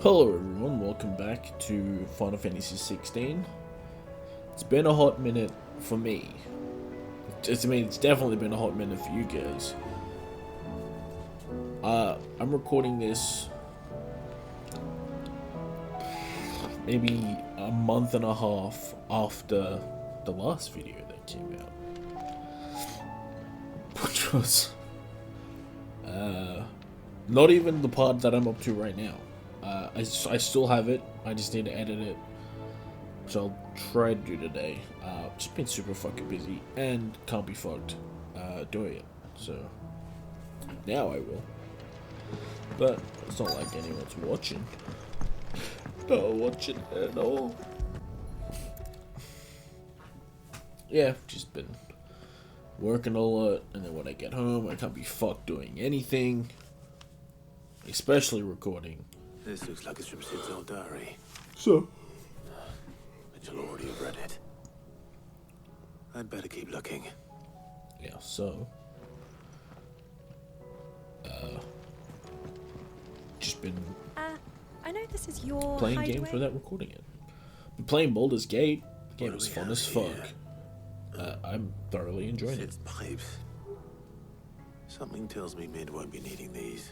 Hello everyone, welcome back to Final Fantasy 16. It's been a hot minute for me. It's definitely been a hot minute for you guys. I'm recording this maybe a month and a half after the last video that came out. Which was not even the part that I'm up to right now. I still have it, I just need to edit it, which I'll try to do today. Just been super fucking busy and can't be fucked doing it, so now I will. But it's not like anyone's watching. Not watching at all. Yeah, just been working a lot, and then when I get home, I can't be fucked doing anything, especially recording. This looks like it's from Sid's old diary. So, But you'll already have read it. I'd better keep looking. yeah, so just been I know this is your playing hideaway. games without recording it. Been playing Baldur's Gate. The game What do was we fun have as fuck. here? I'm thoroughly enjoying it. Sid's pipes. Something tells me Mid won't be needing these.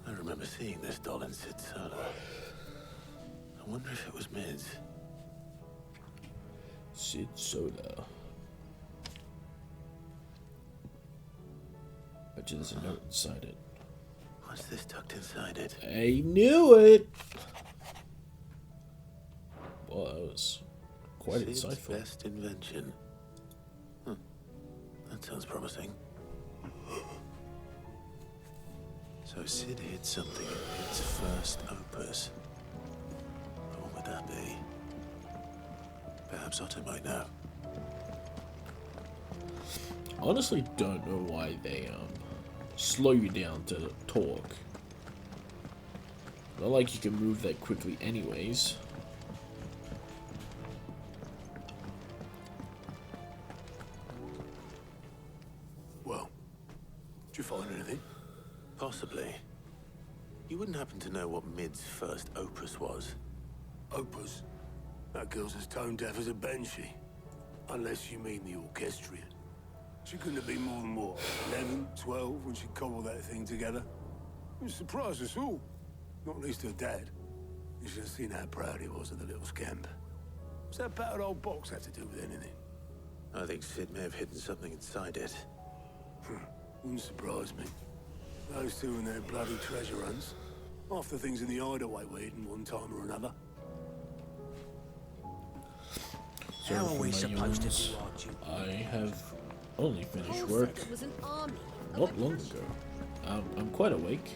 I remember seeing this doll in Sid's cellar. I wonder if it was Mid's. Sid Soda. Bet you there's a note inside it. What's this tucked inside it? I knew it! Well, that was quite Sid's insightful. best invention. That sounds promising. So Sid hid something in Mid's first opus. What would that be? Perhaps Otto might know. Honestly, don't know why they slow you down to talk. Not like you can move that quickly anyways. Well, did you find anything? Possibly. You wouldn't happen to know what Mid's first opus was? Opus? That girl's as tone deaf as a banshee. Unless you mean the orchestrion. She couldn't have been more than what, 11, 12 when she cobbled that thing together? It surprised us all. Not least her dad. You should have seen how proud he was of the little scamp. What's that battered old box have to do with anything? I think Sid may have hidden something inside it. Wouldn't surprise me. Those two and their bloody treasure hunts. Half the things in the hideaway were hidden one time or another. So How are for we my supposed to yawns, do our duty? I have only finished Also, work there was an army. not long ago. I'm quite awake.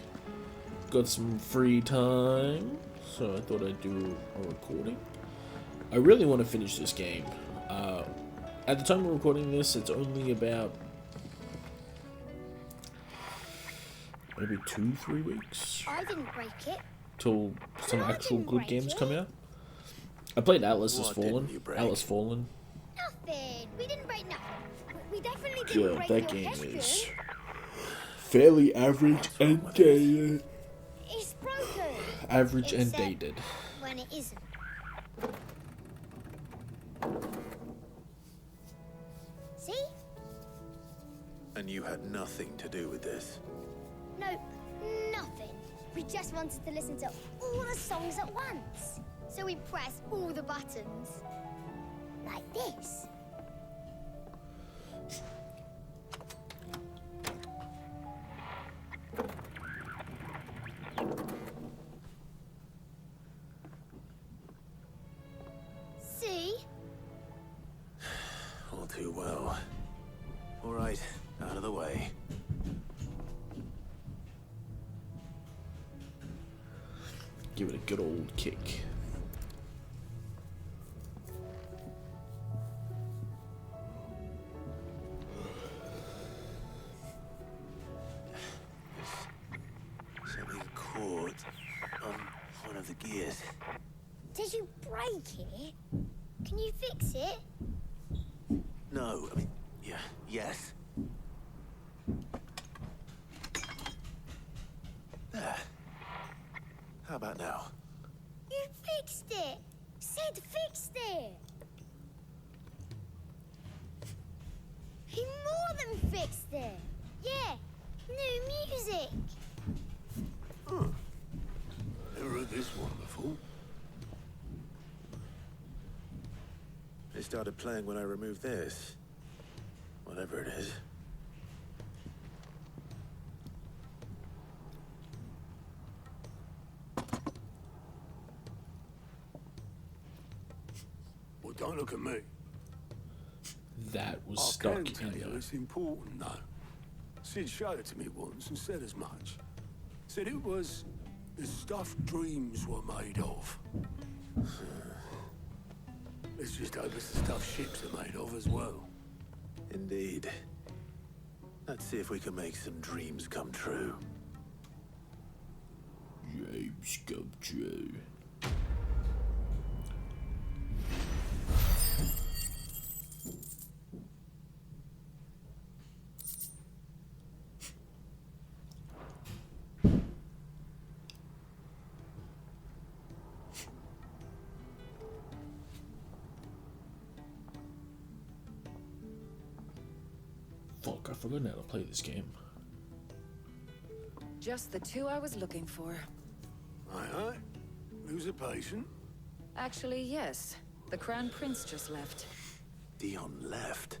Got some free time, so I thought I'd do a recording. I really want to finish this game. At the time of recording this, it's only about maybe 2-3 weeks I didn't break it. till some I actual didn't good break games it. come out. I played Atlas Has What didn't Fallen. you break? Atlas Fallen. Nothing. We didn't break nothing. We definitely didn't Yeah, break that your game orchestrion. is fairly average and dated. It's broken. Average and Except dated. when it isn't. See? And you had nothing to do with this. No, nothing. We just wanted to listen to all the songs at once. So we pressed all the buttons. Like this. See? All too well. All right, out of the way. Give it a good old kick. break it? Can you fix it? No, I mean, yeah, yes. There. How about now? You fixed it! Sid fixed it! He more than fixed it! Yeah, new music! Never heard this one before. It started playing when I removed this. Whatever it is. Well, don't look at me. That was I stuck can tell in you there. it's important, though. Sid showed it to me once and said as much. Said it was the stuff dreams were made of. Let's just hope it's the stuff ships are made of as well. Indeed. Let's see if we can make some dreams come true. James come true. Fuck, I forgot how to play this game. Just the two I was looking for. Aye, aye. Who's a patient? Actually, yes. The Crown Prince just left. Dion left.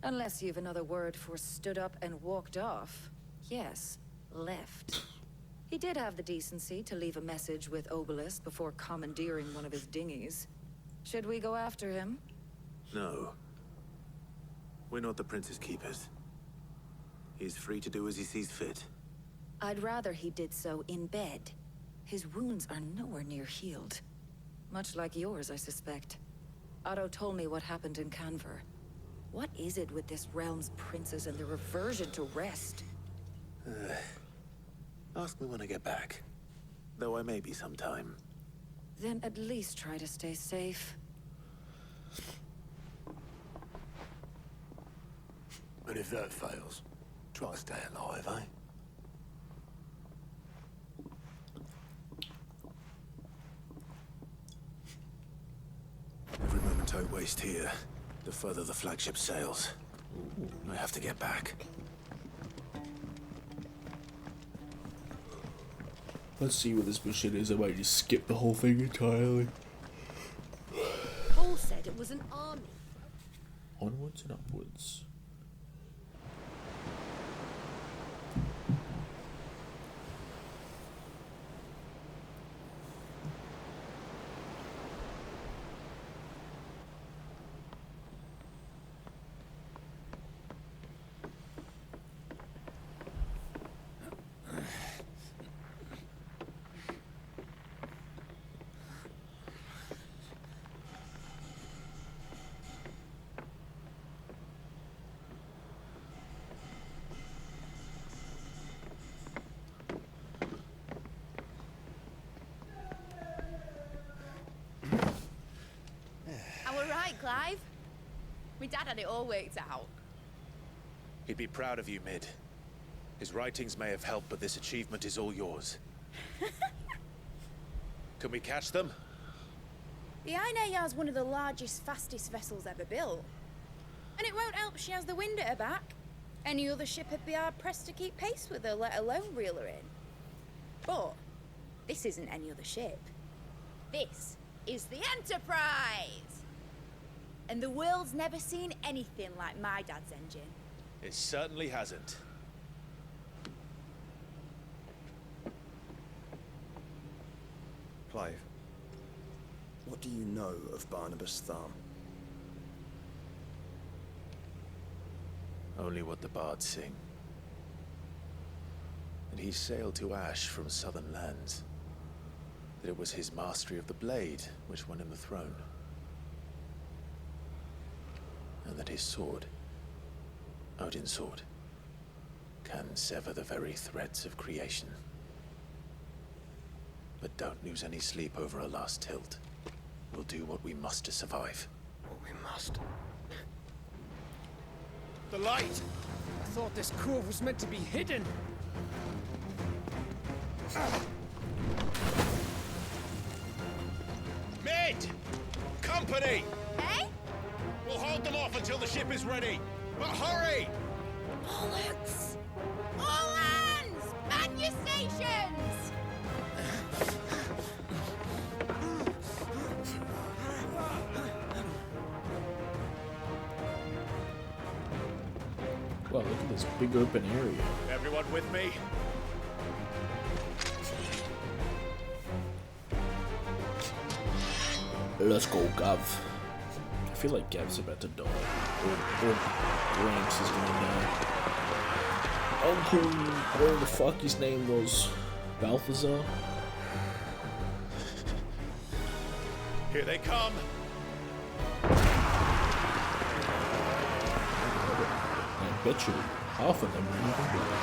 Unless you've another word for stood up and walked off. Yes, left. He did have the decency to leave a message with Obelisk before commandeering one of his dinghies. Should we go after him? No. We're not the Prince's keepers. He's free to do as he sees fit. I'd rather he did so in bed. His wounds are nowhere near healed. Much like yours, I suspect. Otto told me what happened in Canver. What is it with this realm's princes and their aversion to rest? Ask me when I get back. Though I may be sometime. Then at least try to stay safe. And if that fails, try to stay alive, eh? Every moment I waste here, the further the flagship sails. I have to get back. Let's see what this bullshit is. I might just skip the whole thing entirely. Paul said it was an army. Onwards and upwards. I were right, Clive. My dad had it all worked out. He'd be proud of you, Mid. His writings may have helped, but this achievement is all yours. Can we catch them? The Ainayar's one of the largest, fastest vessels ever built. And it won't help she has the wind at her back. Any other ship would be hard-pressed to keep pace with her, let alone reel her in. But this isn't any other ship. This is the Enterprise! And the world's never seen anything like my dad's engine. It certainly hasn't. Clive, what do you know of Barnabas Thumb? Only what the bards sing. And he sailed to Ash from southern lands. That it was his mastery of the blade which won him the throne. And that his sword, Odin's sword, can sever the very threads of creation. But don't lose any sleep over a last tilt. We'll do what we must to survive. What we must. The light! I thought this cove was meant to be hidden. Mid! Company! Eh? We'll hold them off until the ship is ready. But hurry! Bollocks! All hands! Man your stations! Wow, look at this big open area. Everyone with me? Let's go, Gav. I feel like Gav's about to die. Or Gramps is gonna die. Uncle, whatever the fuck his name was. Balthazar? Here they come. I bet you half of them are even dead.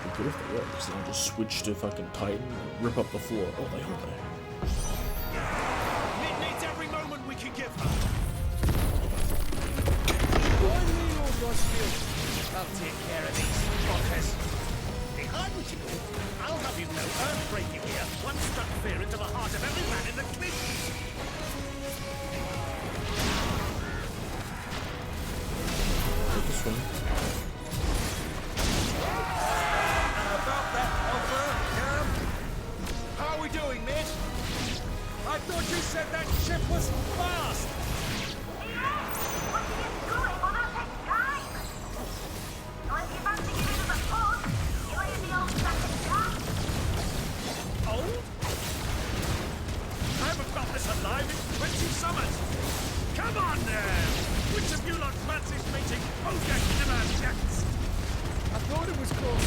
Be good if they were, because they'll just switch to fucking Titan and rip up the floor. Oh, they are there. Mid needs every moment we can give her. Join me, Lord Rosfield. I'll take care of these fuckers. Behind you! I'll have you know earth-breaking here once struck fear into the heart of every man in the Clintons. This one. About that offer, Cam? How are we doing, Mid? I thought you said that ship was fast! Old? I haven't felt this alive in 20 summers! Come on now! Which of you lot fancies meeting Odeck Nimmer next? I thought it was called...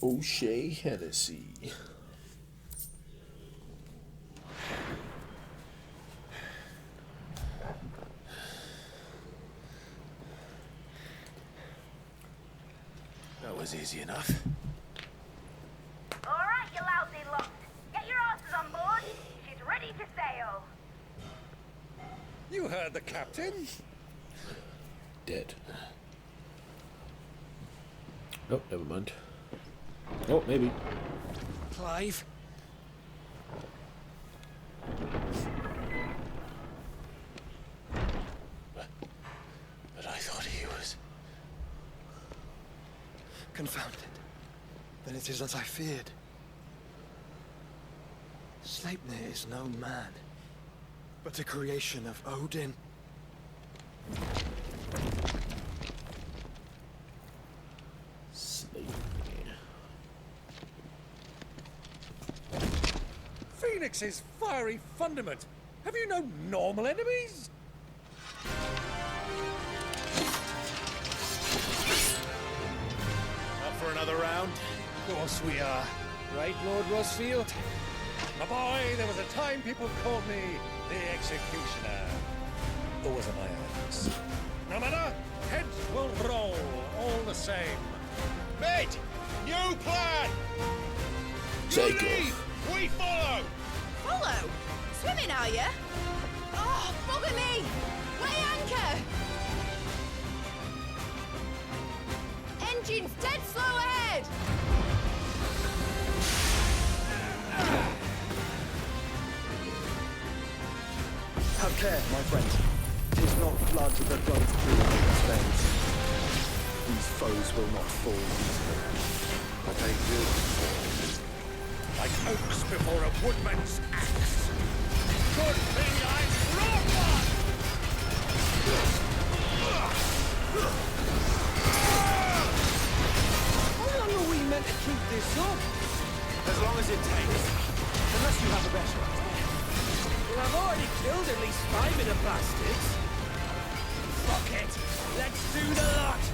O'Shea Hennessy. That was easy enough. All right, you lousy lot. Get your asses on board. She's ready to sail. You heard the captain. Dead. Oh, never mind. Oh, maybe. Clive? But I thought he was... Confounded. Then it is as I feared. Sleipnir is no man, but a creation of Odin. Sleipnir. Nyx's fiery fundament. Have you no normal enemies? Up for another round? Of course we are. Right, Lord Rosfield? My boy, there was a time people called me the Executioner. Or was it my eyes? No matter, heads will roll all the same. Mate! New plan! Take You lead, we follow! Follow? Swimming, are you? Oh, bugger me! Weigh anchor! Engine's dead slow ahead! Have care, my friend. 'Tis not blood that runs through our veins. These foes will not fall easily, but they will fall. Like oaks before a woodman's axe. Good thing I brought one! How long are we meant to keep this up? As long as it takes. Unless you have a better idea. Well, I've already killed at least 5 of the bastards. Fuck it. Let's do the lot.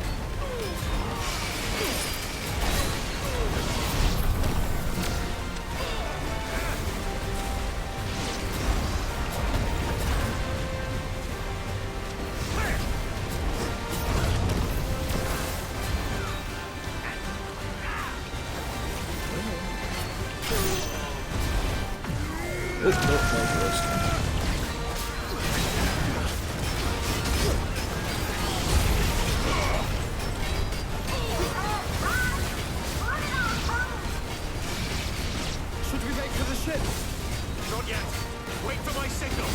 Should we make for the ship? Not yet. Wait for my signal.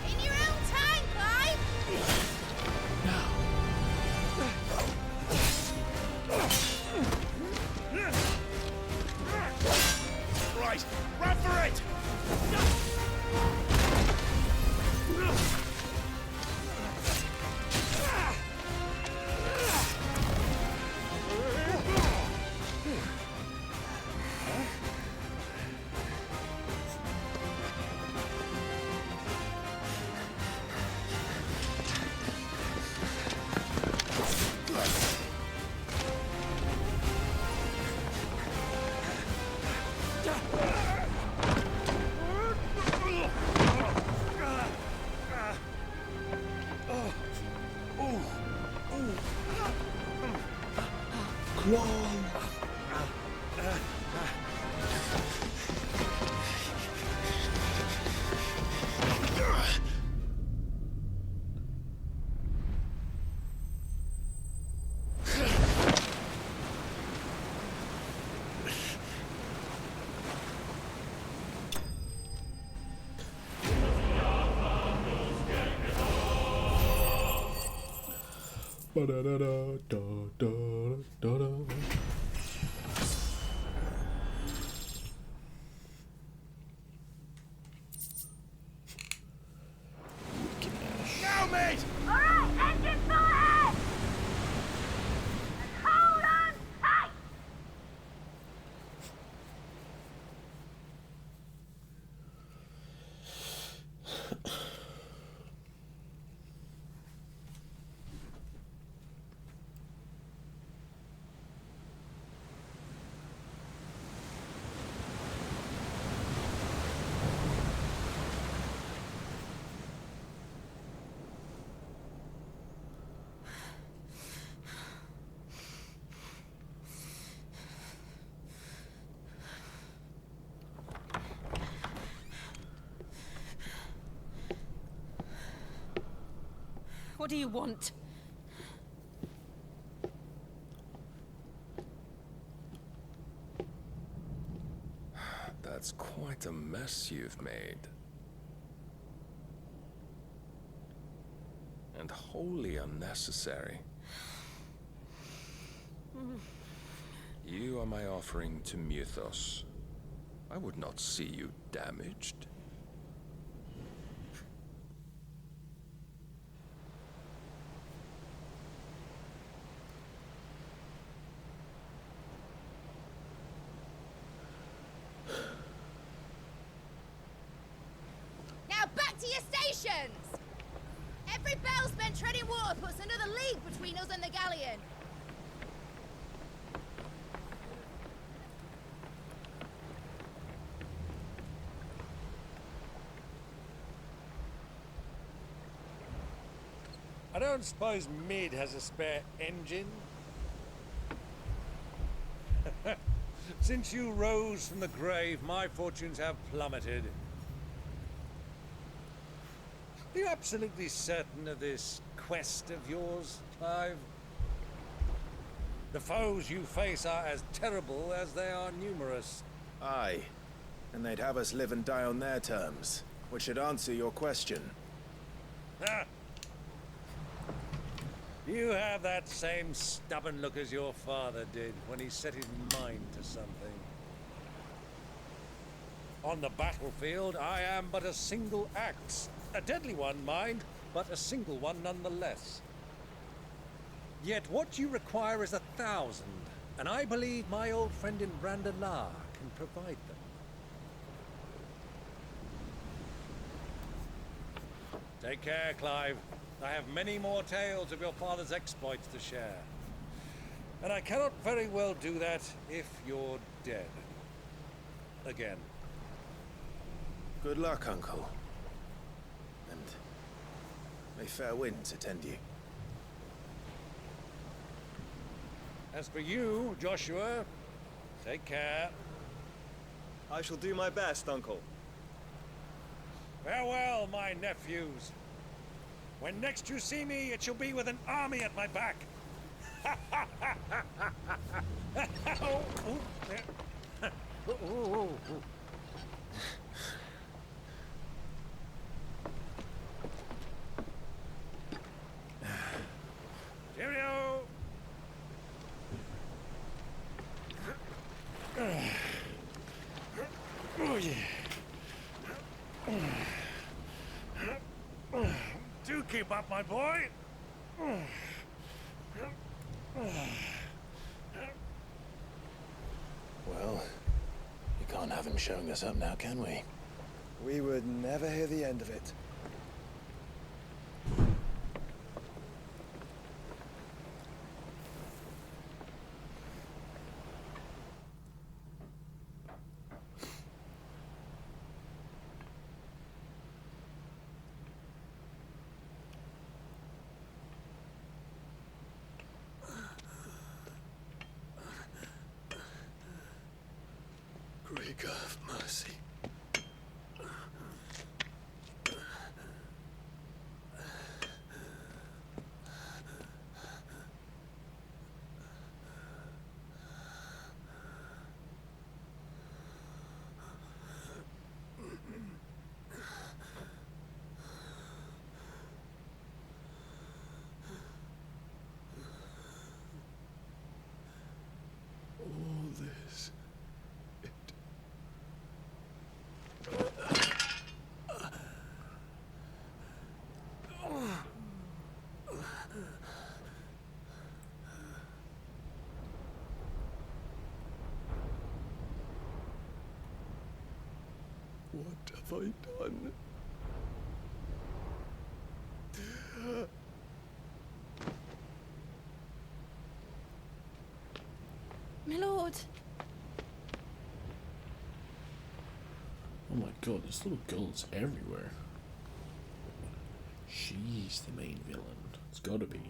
In your own time, Clive! Right, run for it! Now, mate! All right, engine full ahead! And hold on tight! What do you want? That's quite a mess you've made. and wholly unnecessary. You are my offering to Mythos. I would not see you damaged. Now back to your stations! Every bell spent treading water puts another league between us and the galleon. I don't suppose Mid has a spare engine? Since you rose from the grave, my fortunes have plummeted. Are you absolutely certain of this quest of yours, Clive? The foes you face are as terrible as they are numerous. Aye. And they'd have us live and die on their terms, which should answer your question. Ah. You have that same stubborn look as your father did when he set his mind to something. On the battlefield, I am but a single axe. A deadly one, mind, but a single one nonetheless. Yet what you require is 1,000, and I believe my old friend in Brandalar can provide them. Take care, Clive. I have many more tales of your father's exploits to share. And I cannot very well do that if you're dead. Again. Good luck, Uncle. And may fair winds attend you. As for you, Joshua, take care. I shall do my best, Uncle. Farewell, my nephews. When next you see me, it shall be with an army at my back. Cheerio! Oh, yeah. Do keep up, my boy. Well, you can't have him showing us up now, can we? We would never hear the end of it. Great God of mercy. All this. What have I done? My lord. Oh my god, this little girl is everywhere. She's the main villain. It's gotta be.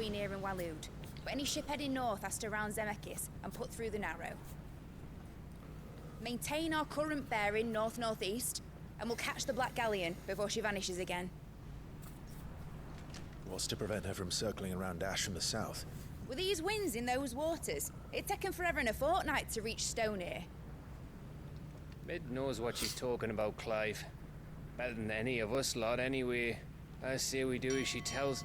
between here and Waloed, but any ship heading north has to round Zemeckis and put through the Narrow. Maintain our current bearing north-northeast, and we'll catch the Black Galleon before she vanishes again. What's to prevent her from circling around Ash from the south? With these winds in those waters, it'd taken forever and a fortnight to reach Stonehere. Mid knows what she's talking about, Clive. Better than any of us lot, anyway. I say we do as she tells.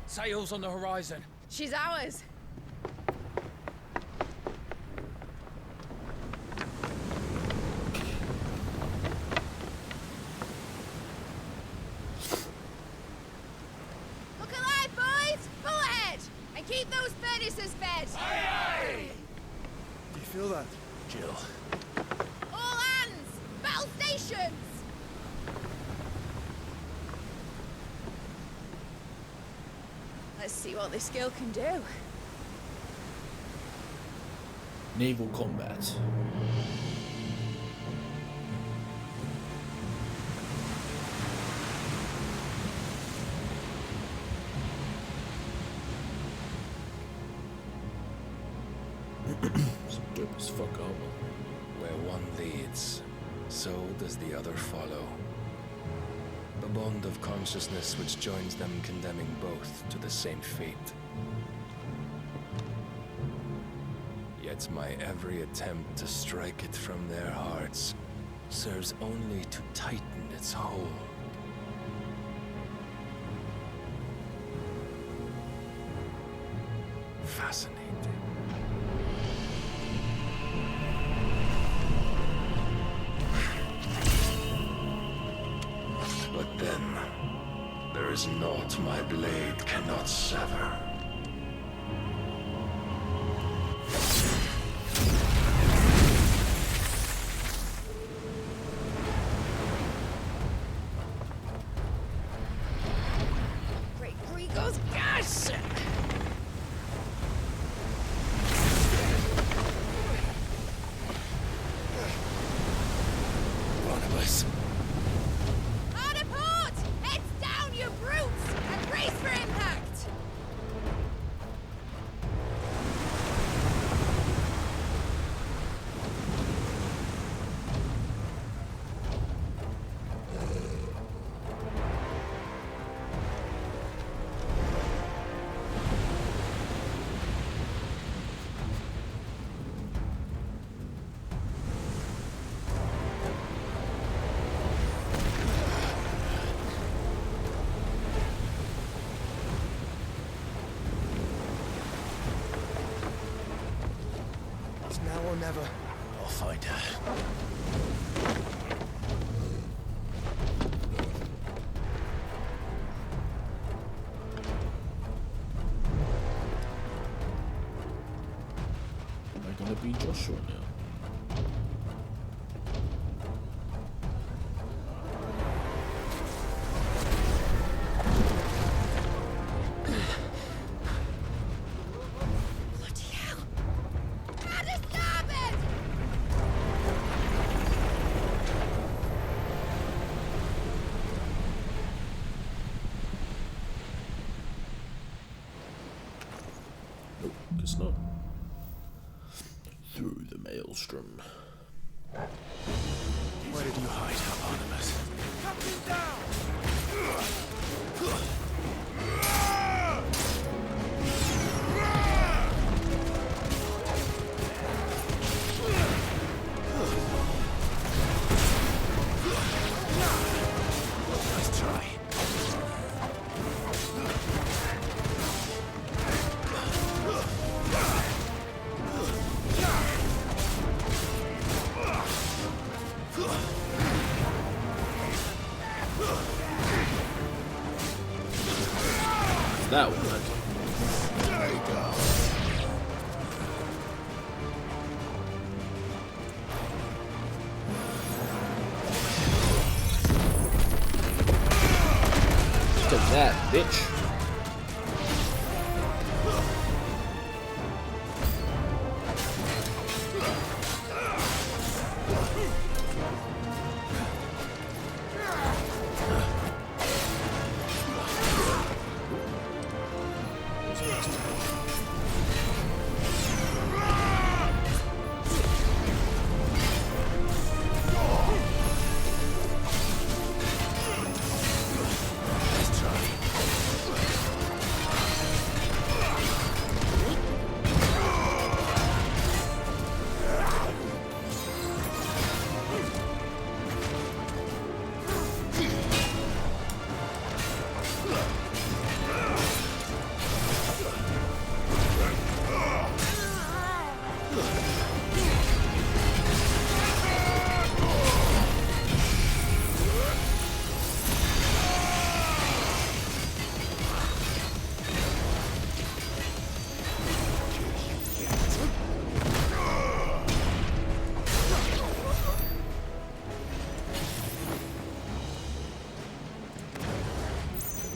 Sails on the horizon. She's ours. Look alive, boys! Pull ahead! And keep those furnaces fed! Aye, aye! Do you feel that? Jill. All hands! Battle stations! Let's see what this girl can do. Naval combat. Some dope as fuck armor. Where one leads, so does the other follow. The bond of consciousness which joins them condemning both to the same fate. Yet my every attempt to strike it from their hearts serves only to tighten its hold. Fascinating. But then, there is naught my blade cannot sever. Great Gregor's gas! Barnabas. Hard apart! Heads down, you brutes! And brace for impact! It's now or never. I'll find her. Am I gonna be Joshua now? Bloody hell! At a starboard! Nope, guess not. Through the maelstrom. Where did you hide, Barnabas? Captain down! Nice try. That one. There you go. Look at that, bitch.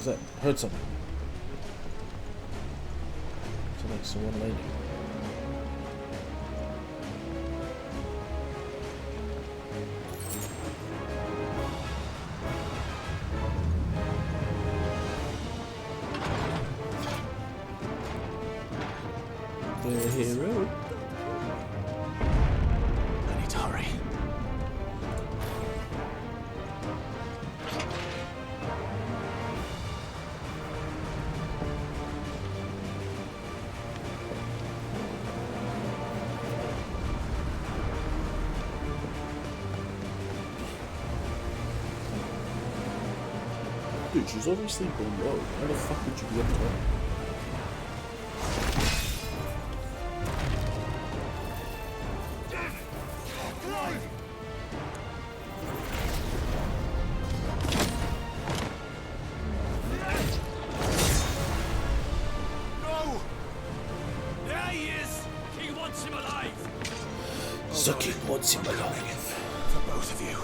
What's that? Heard something. Sounds like someone landing. The hero. I need to hurry. Dude, she's obviously below. Why the fuck would you be up there? No! There he is! He wants him alive! The king wants him alive. For both of you.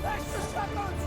Extra seconds!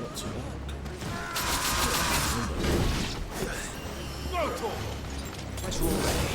Not too long. As you're ready.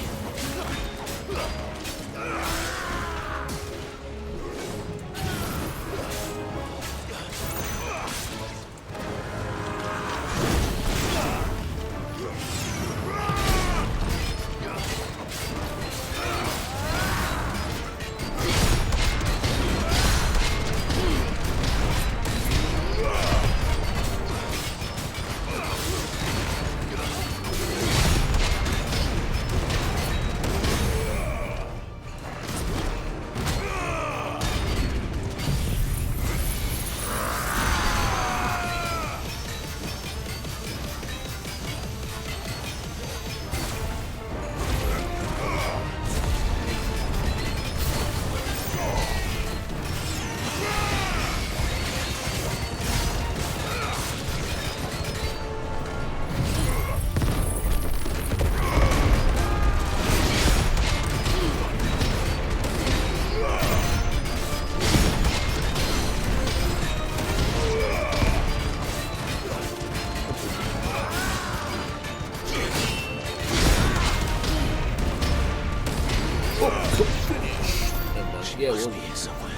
Yeah, Must we'll be here somewhere.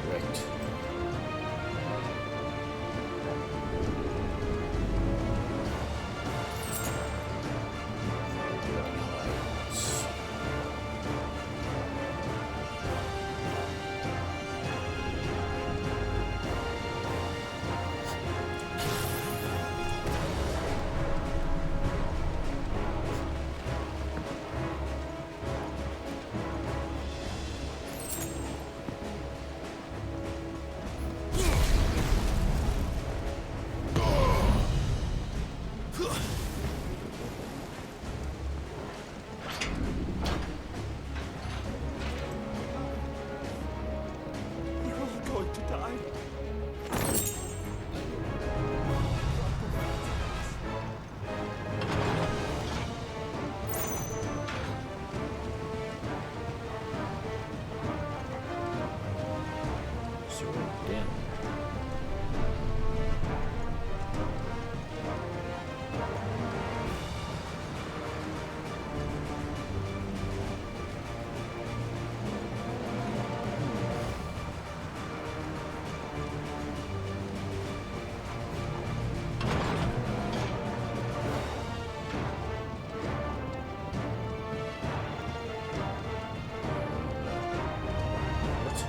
correct. We're all going to die. So we're down. What?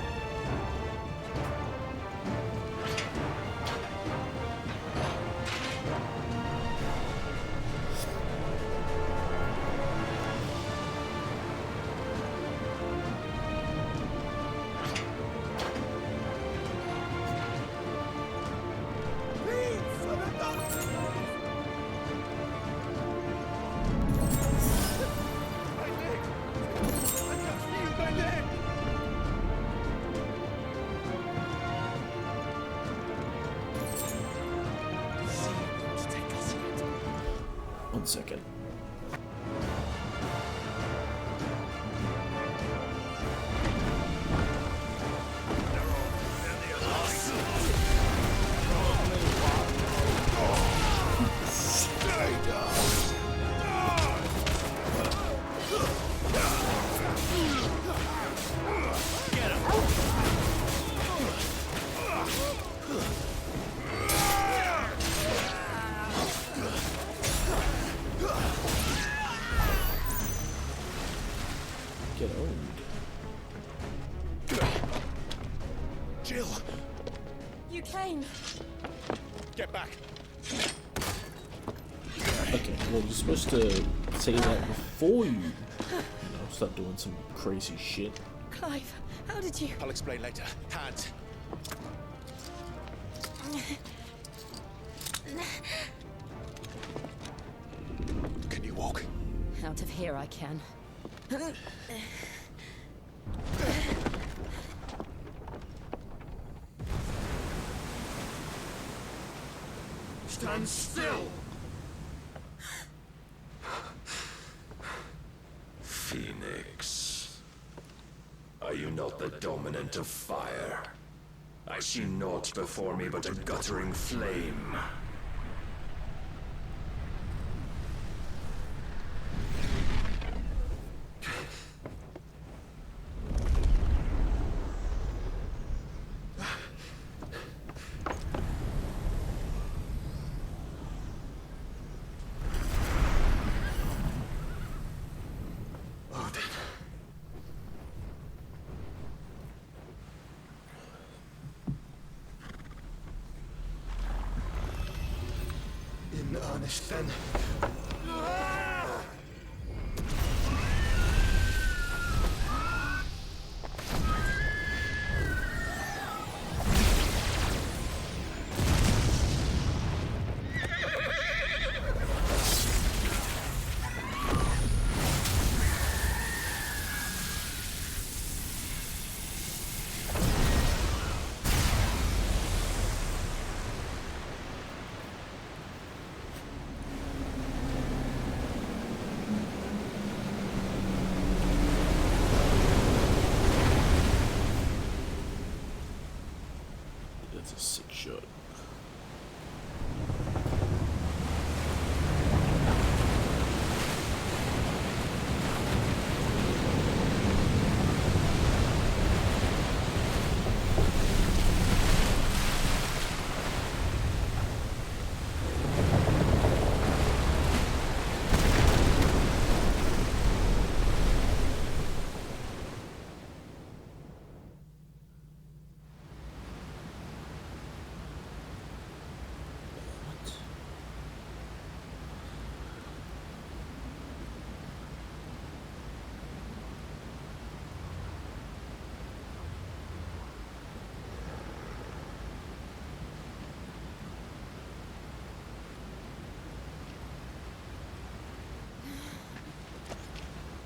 1 second. Get owned. Jill! You came. Get back! Okay, well, you're supposed to say that before you start doing some crazy shit. Clive, how did you... I'll explain later. Hands. Can you walk? Out of here I can. Stand still! Phoenix. Are you not the dominant of fire? I see naught before me but a guttering flame. In earnest, then. That's a sick shot.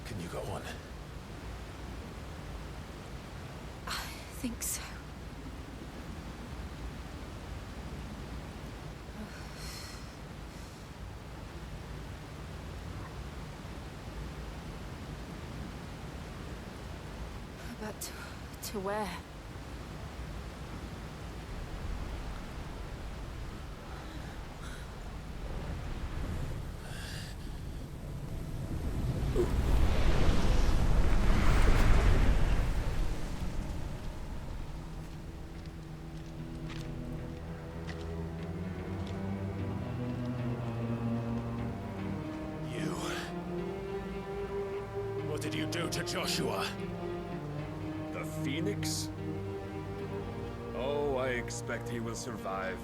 Can you go on? I think so. But to where? What did you do to Joshua? The Phoenix? Oh, I expect he will survive.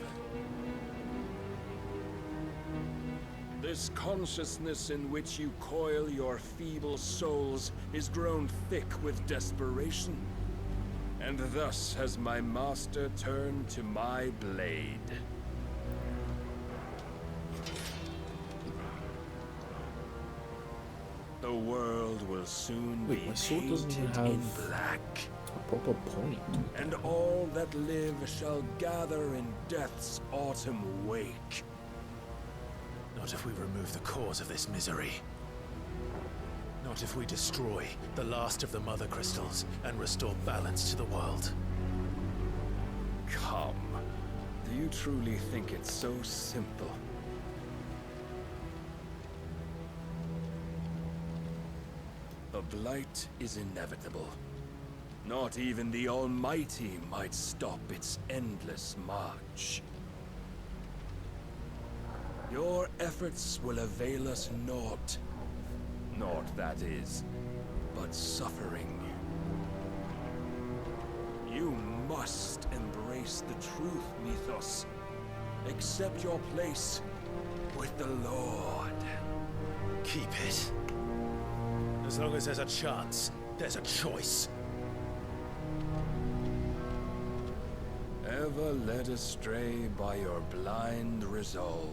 This consciousness in which you coil your feeble souls is grown thick with desperation. And thus has my master turned to my blade. The world will soon Wait, be my sword doesn't even painted in have black. a proper point. And all that live shall gather in death's autumn wake. No. Not if we remove the cause of this misery. Not if we destroy the last of the Mother Crystals and restore balance to the world. Come. Do you truly think it's so simple? A blight is inevitable. Not even the Almighty might stop its endless march. Your efforts will avail us naught. Naught, that is, but suffering. You must embrace the truth, Mythos. Accept your place with the Lord. Keep it. As long as there's a chance, there's a choice. Ever led astray by your blind resolve.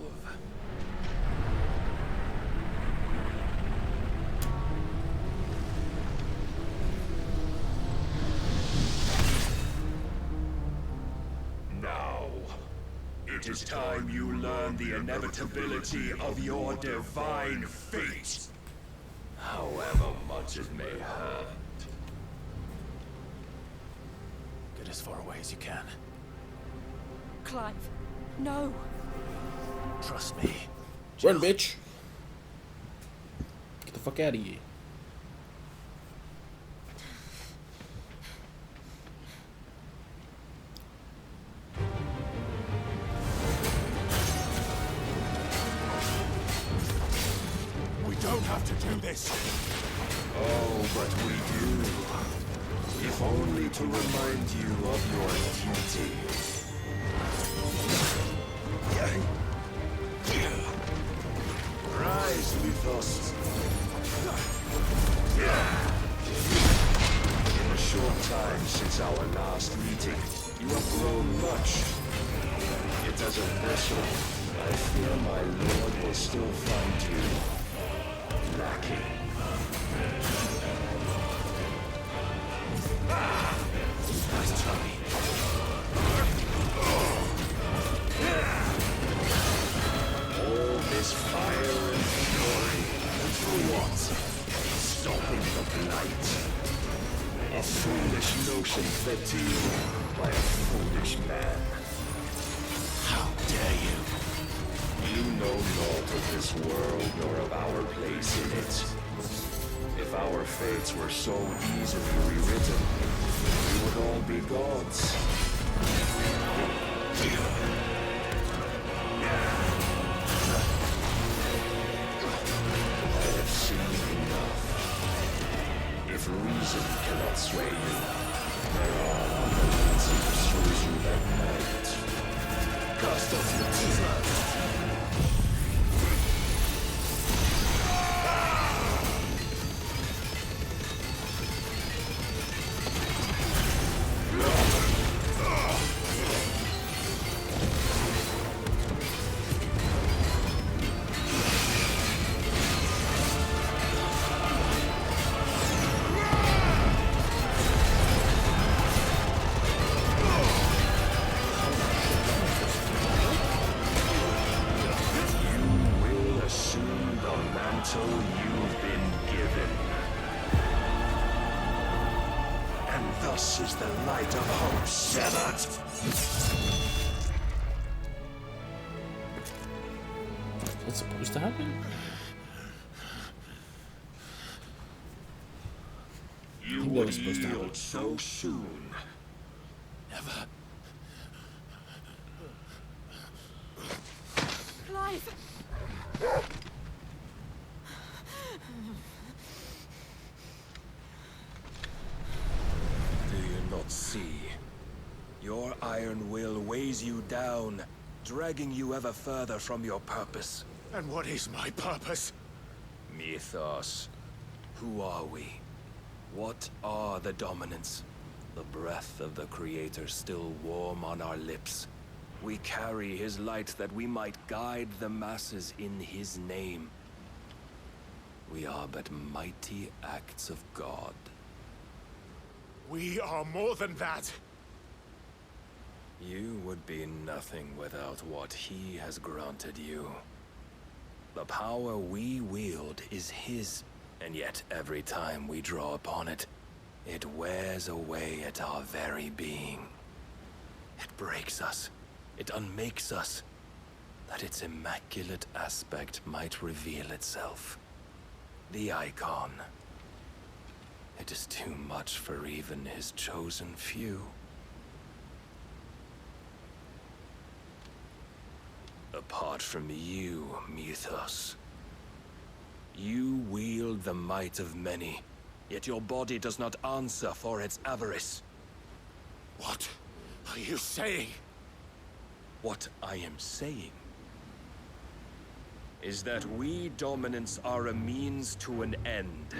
Now, it is time you learn the inevitability of your divine fate. However much it may hurt. Get as far away as you can. Clive, no. Trust me. Run, bitch. Get the fuck out of here. We don't have to do this. Oh, but we do. If only to remind you of your duty. Rise, Mythos. In a short time since our last meeting, you have grown much. Yet as a vessel, I fear my lord will still find you lacking. Nice try. All this fire and fury, and for what? Stopping the blight. A foolish notion fed to you by a foolish man. How dare you? You know naught of this world nor of our place in it. If our fates were so easily rewritten, we would all be gods. I have seen enough. If reason cannot sway you, there are other means to persuade you that might. Cast off your teeth. You've been given. And thus is the light of hope severed. What's supposed to happen? You would yield so soon. Never. Clive! Do you not see? Your iron will weighs you down, dragging you ever further from your purpose. And what is my purpose? Mythos. Who are we? What are the dominants? The breath of the Creator still warm on our lips. We carry his light that we might guide the masses in his name. We are but mighty acts of God. We are more than that. You would be nothing without what he has granted you. The power we wield is his, and yet every time we draw upon it, it wears away at our very being. It breaks us. It unmakes us, that its immaculate aspect might reveal itself. The icon. It is too much for even his chosen few. Apart from you, Mythos. You wield the might of many, yet your body does not answer for its avarice. What are you saying? What I am saying is that we dominants are a means to an end.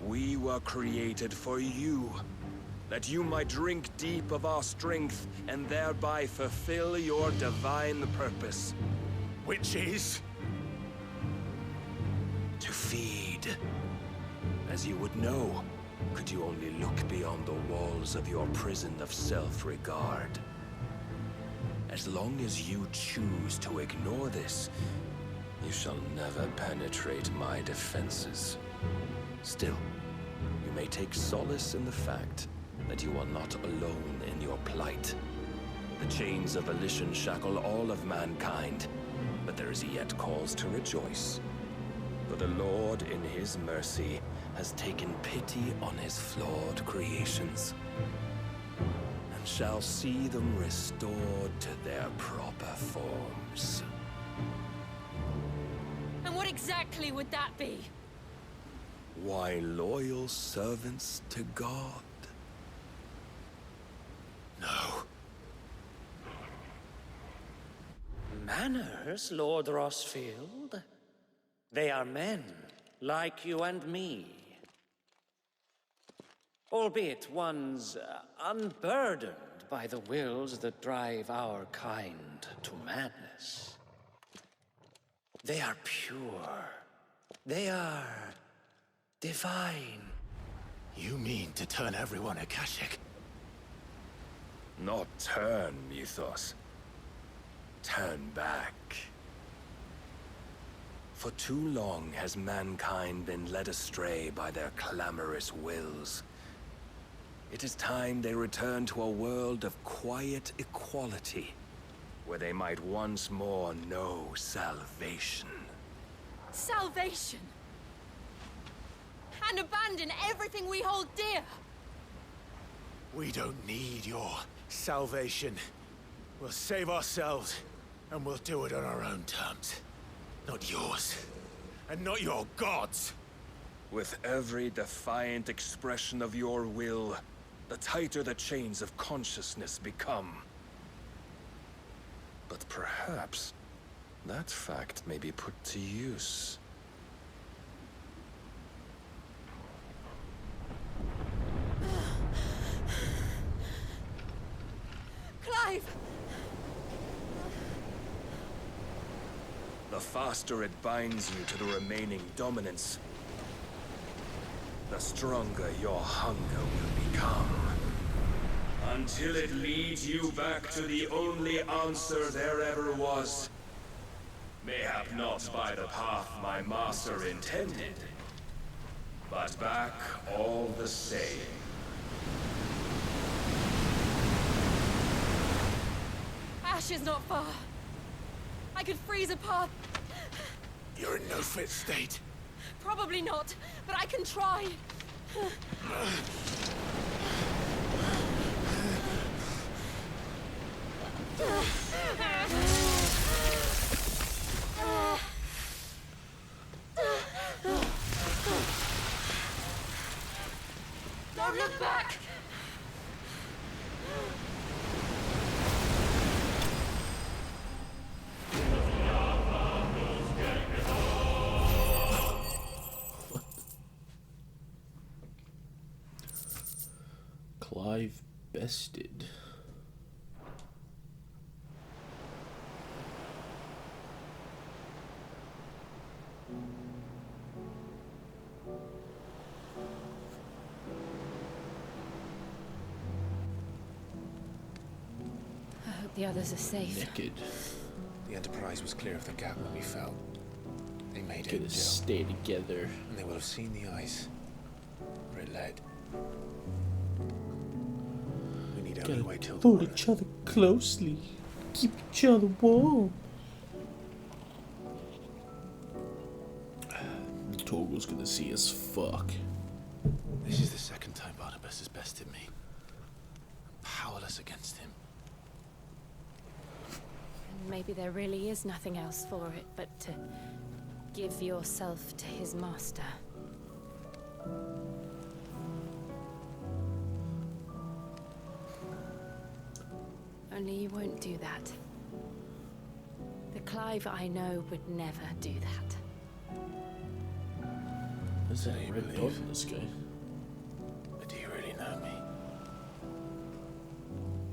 We were created for you, that you might drink deep of our strength and thereby fulfill your divine purpose. Which is? To feed. As you would know, could you only look beyond the walls of your prison of self-regard. As long as you choose to ignore this, you shall never penetrate my defenses. Still, you may take solace in the fact that you are not alone in your plight. The chains of volition shackle all of mankind, but there is yet cause to rejoice. For the Lord, in his mercy, has taken pity on his flawed creations, and shall see them restored to their proper forms. And what exactly would that be? Why, loyal servants to God. No. Manners, Lord Rosfield? They are men, like you and me. Albeit ones unburdened by the wills that drive our kind to madness. They are pure. They are divine. You mean to turn everyone Akashic? Not turn, Mythos. Turn back. For too long has mankind been led astray by their clamorous wills. It is time they return to a world of quiet equality, where they might once more know salvation. Salvation! And abandon everything we hold dear! We don't need your salvation. We'll save ourselves, and we'll do it on our own terms. Not yours. And not your gods! With every defiant expression of your will, the tighter the chains of consciousness become. But perhaps that fact may be put to use. Clive! The faster it binds you to the remaining dominance, the stronger your hunger will become. Until it leads you back to the only answer there ever was. Mayhap not by the path my master intended, but back all the same. Ash is not far. I could freeze a path. You're in no fit state. Probably not, but I can try. Don't look back! Clive bested. I hope the others are safe. Naked. The Enterprise was clear of the gap when we fell. They made it. Gonna stay together. And they will have seen the ice where it led. We need only wait till hold dawn. each other closely. Keep each other warm. Togo's gonna see us fuck. This is the second time Barnabas has bested me. I'm powerless against him. And maybe there really is nothing else for it but to give yourself to his master. Only you won't do that. The Clive I know would never do that. Is that a red dot in this guy? But do you really know me?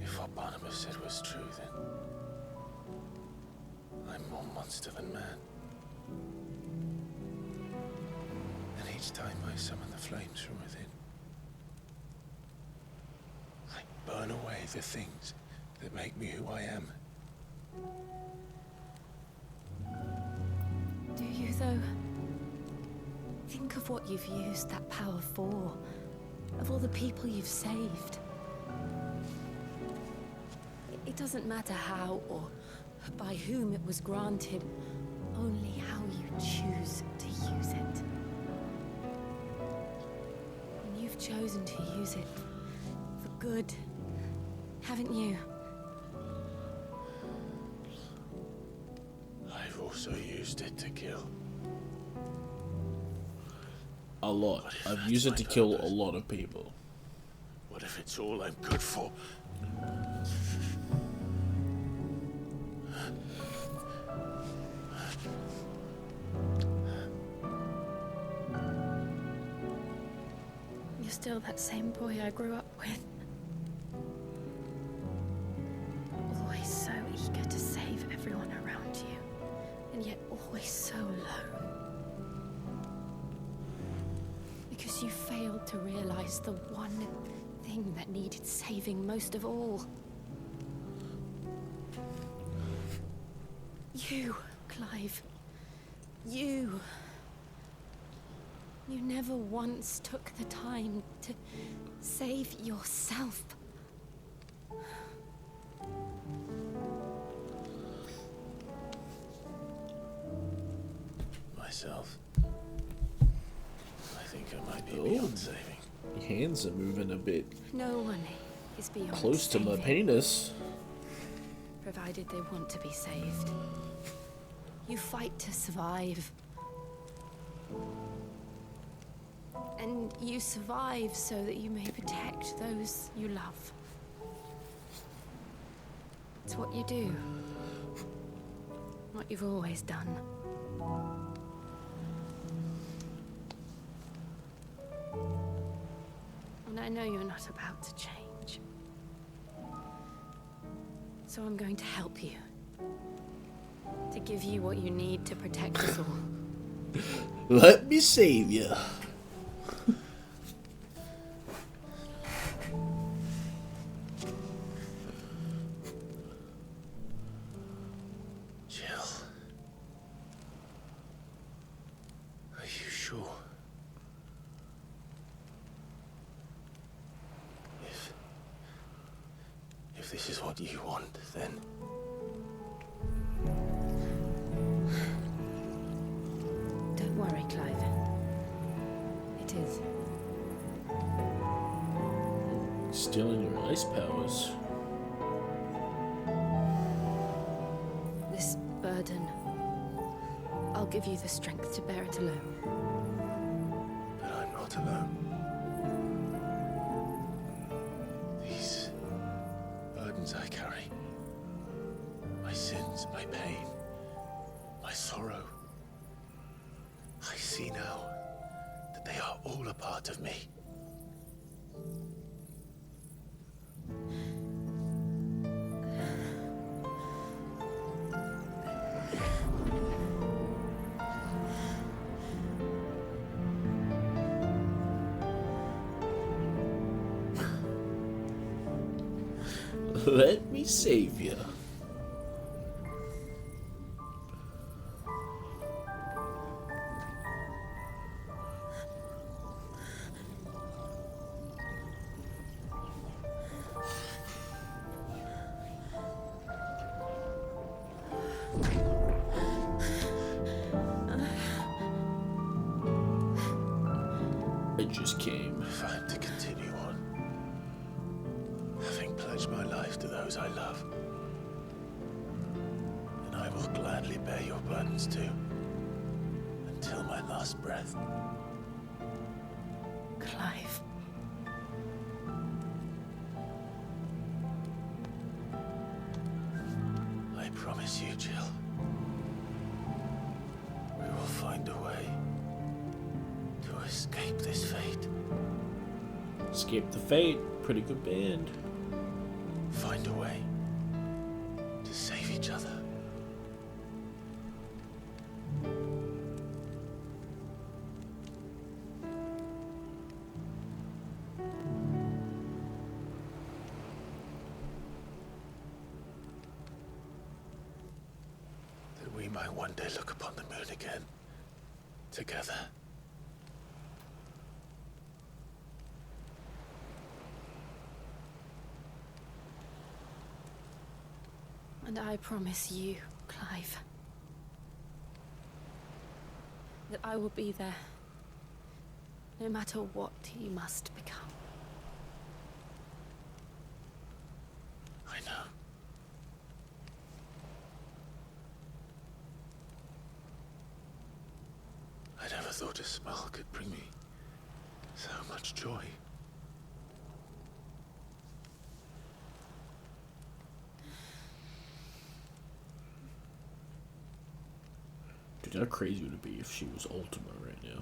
If what Barnabas said was true, then I'm more monster than man. And each time I summon the flames from within, I burn away the things that make me who I am. Do you, though? Think of what you've used that power for. Of all the people you've saved. It doesn't matter how or by whom it was granted, only how you choose to use it. And you've chosen to use it for good, haven't you? I've also used it to kill. A lot. I've used it to kill a lot of people. What if it's all I'm good for? You're still that same boy I grew up with. Always so eager to save everyone around you, and yet always so alone. Because you failed to realize the one thing that needed saving most of all. You, Clive. You. You never once took the time to save yourself. Myself? I think I might be beyond saving. Your hands are moving a bit No one is beyond close to my saving, penis. provided they want to be saved. You fight to survive. And you survive so that you may protect those you love. It's what you do. What you've always done. And I know you're not about to change. So I'm going to help you. To give you what you need to protect us all. Let me save you. Jill. Are you sure? If this is what you want, then... Don't worry, Clive. It is. Stealing your ice powers. This burden, I'll give you the strength to bear it alone. But I'm not alone. These burdens I carry, my sins, my pain, my sorrow, I see now that they are all a part of me. Let me save you. pledge my life to those I love. And I will gladly bear your burdens too, until my last breath. Clive. I promise you, Jill. We will find a way to escape this fate. Escape the Fate. Pretty good band. Find a way to save each other. That we might one day look upon the moon again, together. And I promise you, Clive, that I will be there, no matter what you must become. I know. I never thought a smile could bring me so much joy. Dude, how crazy would it be if she was Ultima right now?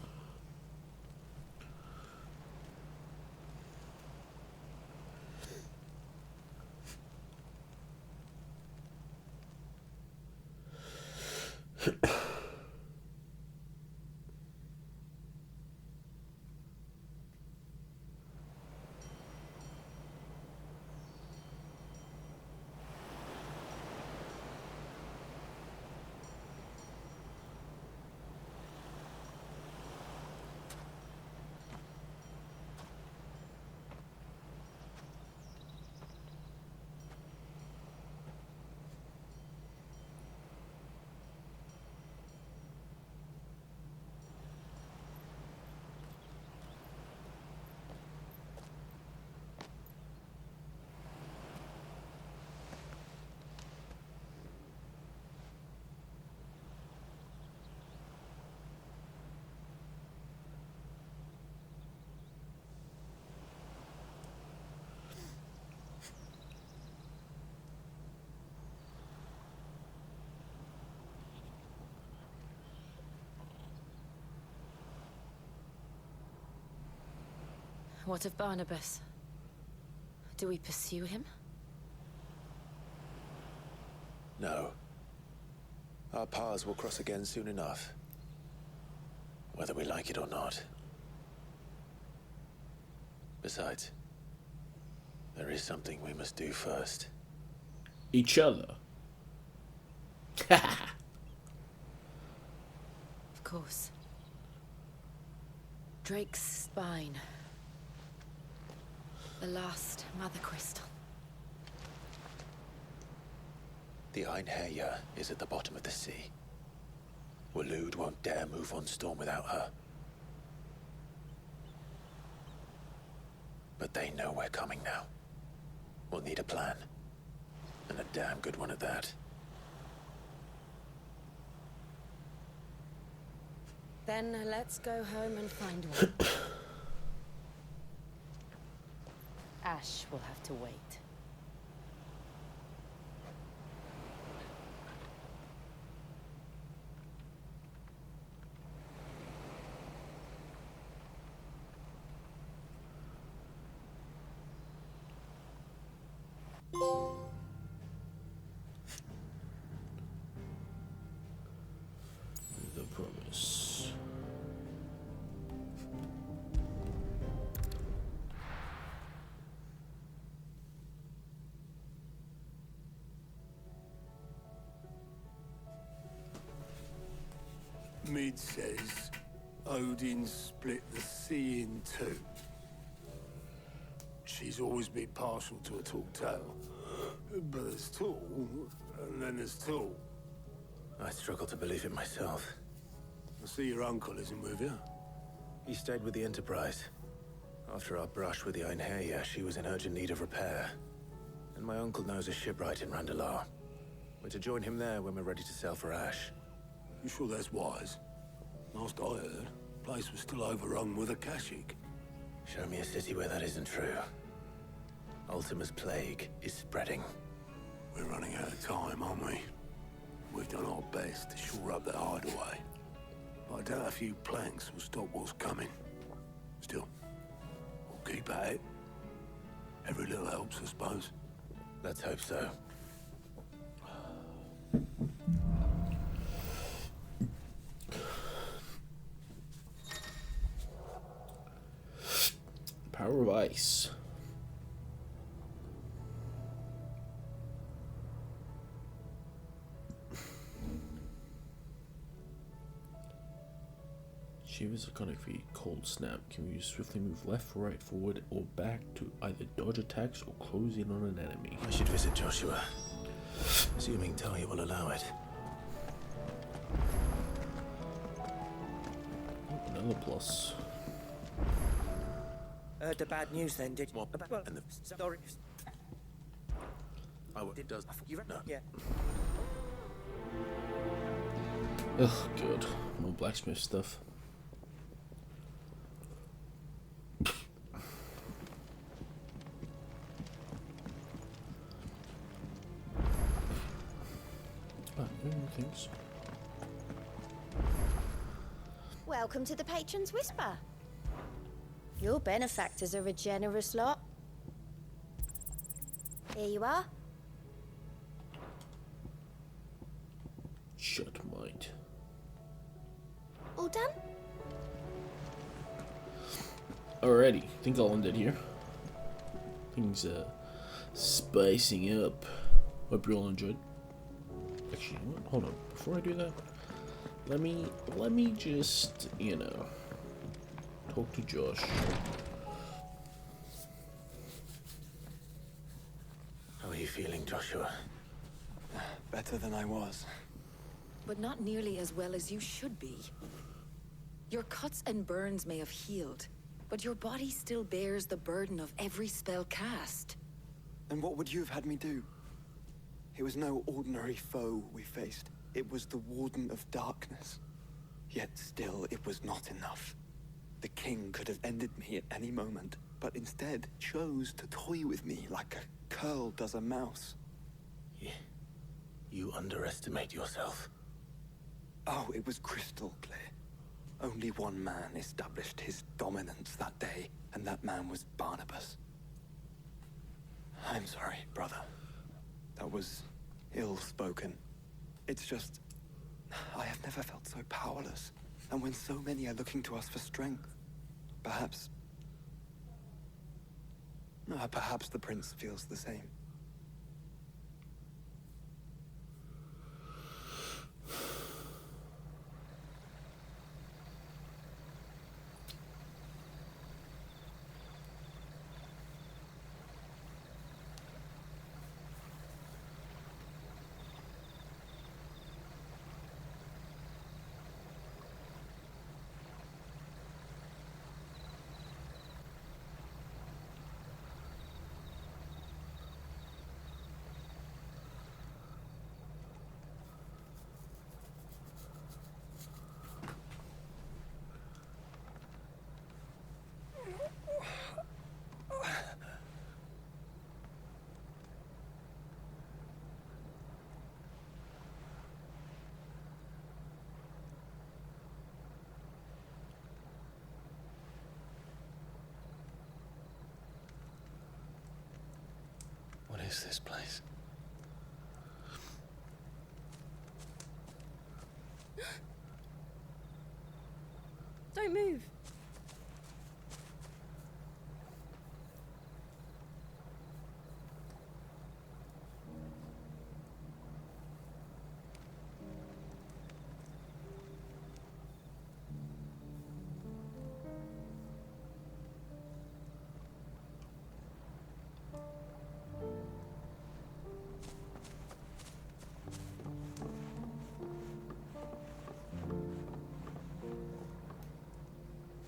What of Barnabas? Do we pursue him? No. Our paths will cross again soon enough. Whether we like it or not. Besides, there is something we must do first. Each other. Of course. Drake's spine. The last Mother Crystal. The Einherjar is at the bottom of the sea. Waloed won't dare move on Storm without her. But they know we're coming now. We'll need a plan. And a damn good one at that. Then let's go home and find one. Ash will have to wait. The promise. Mid says Odin split the sea in two. She's always been partial to a tall tale. But there's tall, and then there's tall. I struggle to believe it myself. I see your uncle isn't with you. He stayed with the Enterprise. After our brush with the Einherjar, she was in urgent need of repair. And my uncle knows a shipwright in Randalar. We're to join him there when we're ready to sail for Ash. You sure that's wise? Last I heard, the place was still overrun with Akashic. Show me a city where that isn't true. Ultima's plague is spreading. We're running out of time, aren't we? We've done our best to shore up that hideaway. But I doubt a few planks will stop what's coming. Still, we'll keep at it. Every little helps, I suppose. Let's hope so. Power of Ice. Shivers iconic feat, Cold Snap. Can you swiftly move left, right, forward, or back to either dodge attacks or close in on an enemy? I should visit Joshua. Assuming Talia will allow it. Another plus. Heard the bad news then, did you? What? And the story. Oh, it does. You No. Yeah. Ugh, good. More blacksmith stuff. Thanks. Welcome to the Patron's Whisper. Your benefactors are a generous lot. Here you are. Shut mind. All done? Alrighty, think I'll end it here. Things spicing up. Hope you all enjoyed. Actually, you know what? Hold on. Before I do that, let me just, you know, talk to Josh. How are you feeling, Joshua? Better than I was. But not nearly as well as you should be. Your cuts and burns may have healed, but your body still bears the burden of every spell cast. And what would you have had me do? It was no ordinary foe we faced. It was the Warden of Darkness. Yet still, it was not enough. The king could have ended me at any moment, but instead chose to toy with me like a curl does a mouse. You underestimate yourself. Oh, it was crystal clear. Only one man established his dominance that day, and that man was Barnabas. I'm sorry, brother. That was ill-spoken. It's just, I have never felt so powerless. And when so many are looking to us for strength, perhaps the prince feels the same. What is this place? Don't move.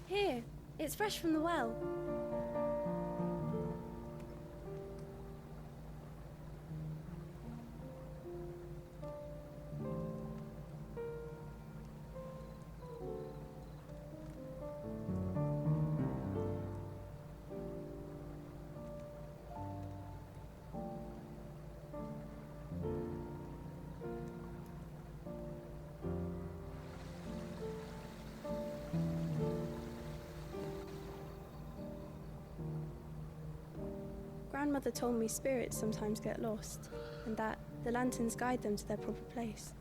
Here, it's fresh from the well. Grandmother told me spirits sometimes get lost, and that the lanterns guide them to their proper place.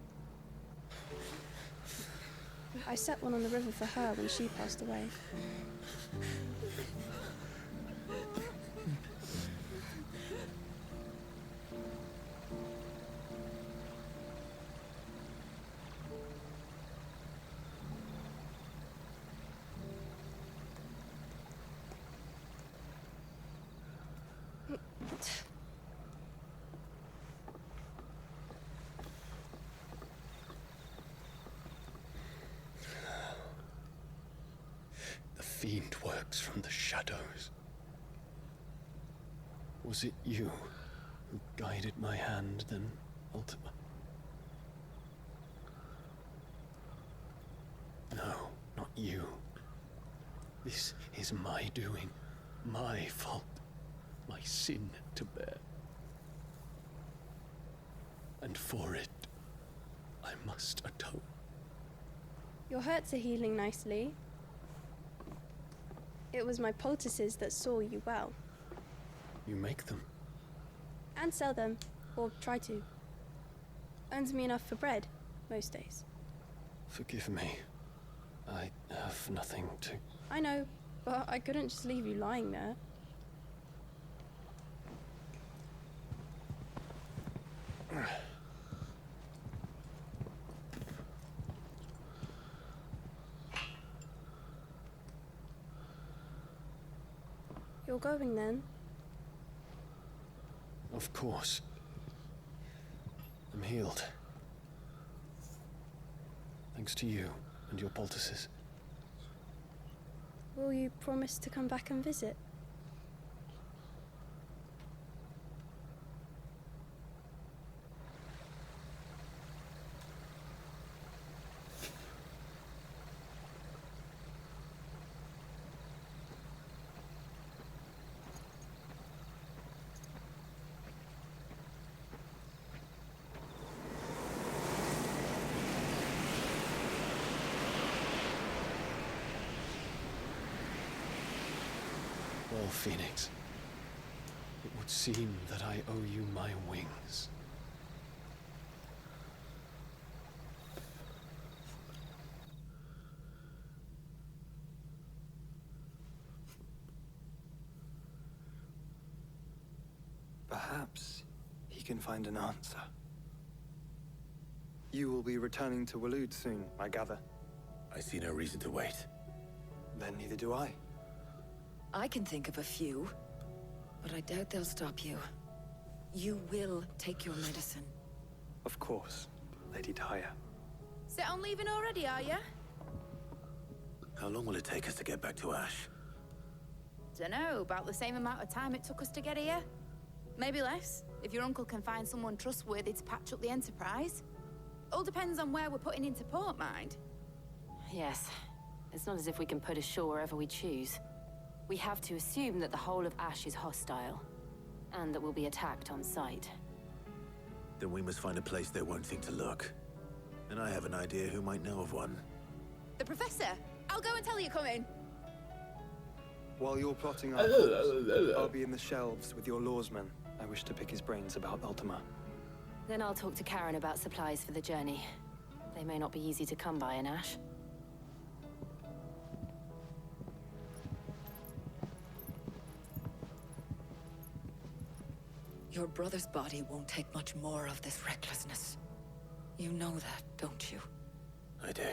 I set one on the river for her when she passed away. The fiend works from the shadows. Was it you who guided my hand, then, Ultima? No, not you. This is my doing, my fault, my sin to bear. And for it, I must atone. Your hurts are healing nicely. It was my poultices that saw you well. You make them? And sell them, or try to. Earns me enough for bread, most days. Forgive me. I have nothing to... I know, but I couldn't just leave you lying there. You're going then? Of course. I'm healed. Thanks to you and your poultices. Will you promise to come back and visit? Well, Phoenix, it would seem that I owe you my wings. Perhaps he can find an answer. You will be returning to Waloed soon, I gather. I see no reason to wait. Then neither do I. I can think of a few, but I doubt they'll stop you. You will take your medicine. Of course, Lady Daya. Set on leaving already, are ya? How long will it take us to get back to Ash? Dunno, about the same amount of time it took us to get here. Maybe less, if your uncle can find someone trustworthy to patch up the Enterprise. All depends on where we're putting into port, mind. Yes. It's not as if we can put ashore wherever we choose. We have to assume that the whole of Ash is hostile, and that we'll be attacked on sight. Then we must find a place they won't think to look. And I have an idea who might know of one. The Professor! I'll go and tell you coming! While you're plotting our course, I'll be in the shelves with your lawsman. I wish to pick his brains about Ultima. Then I'll talk to Karen about supplies for the journey. They may not be easy to come by in Ash. Your brother's body won't take much more of this recklessness. You know that, don't you? I do.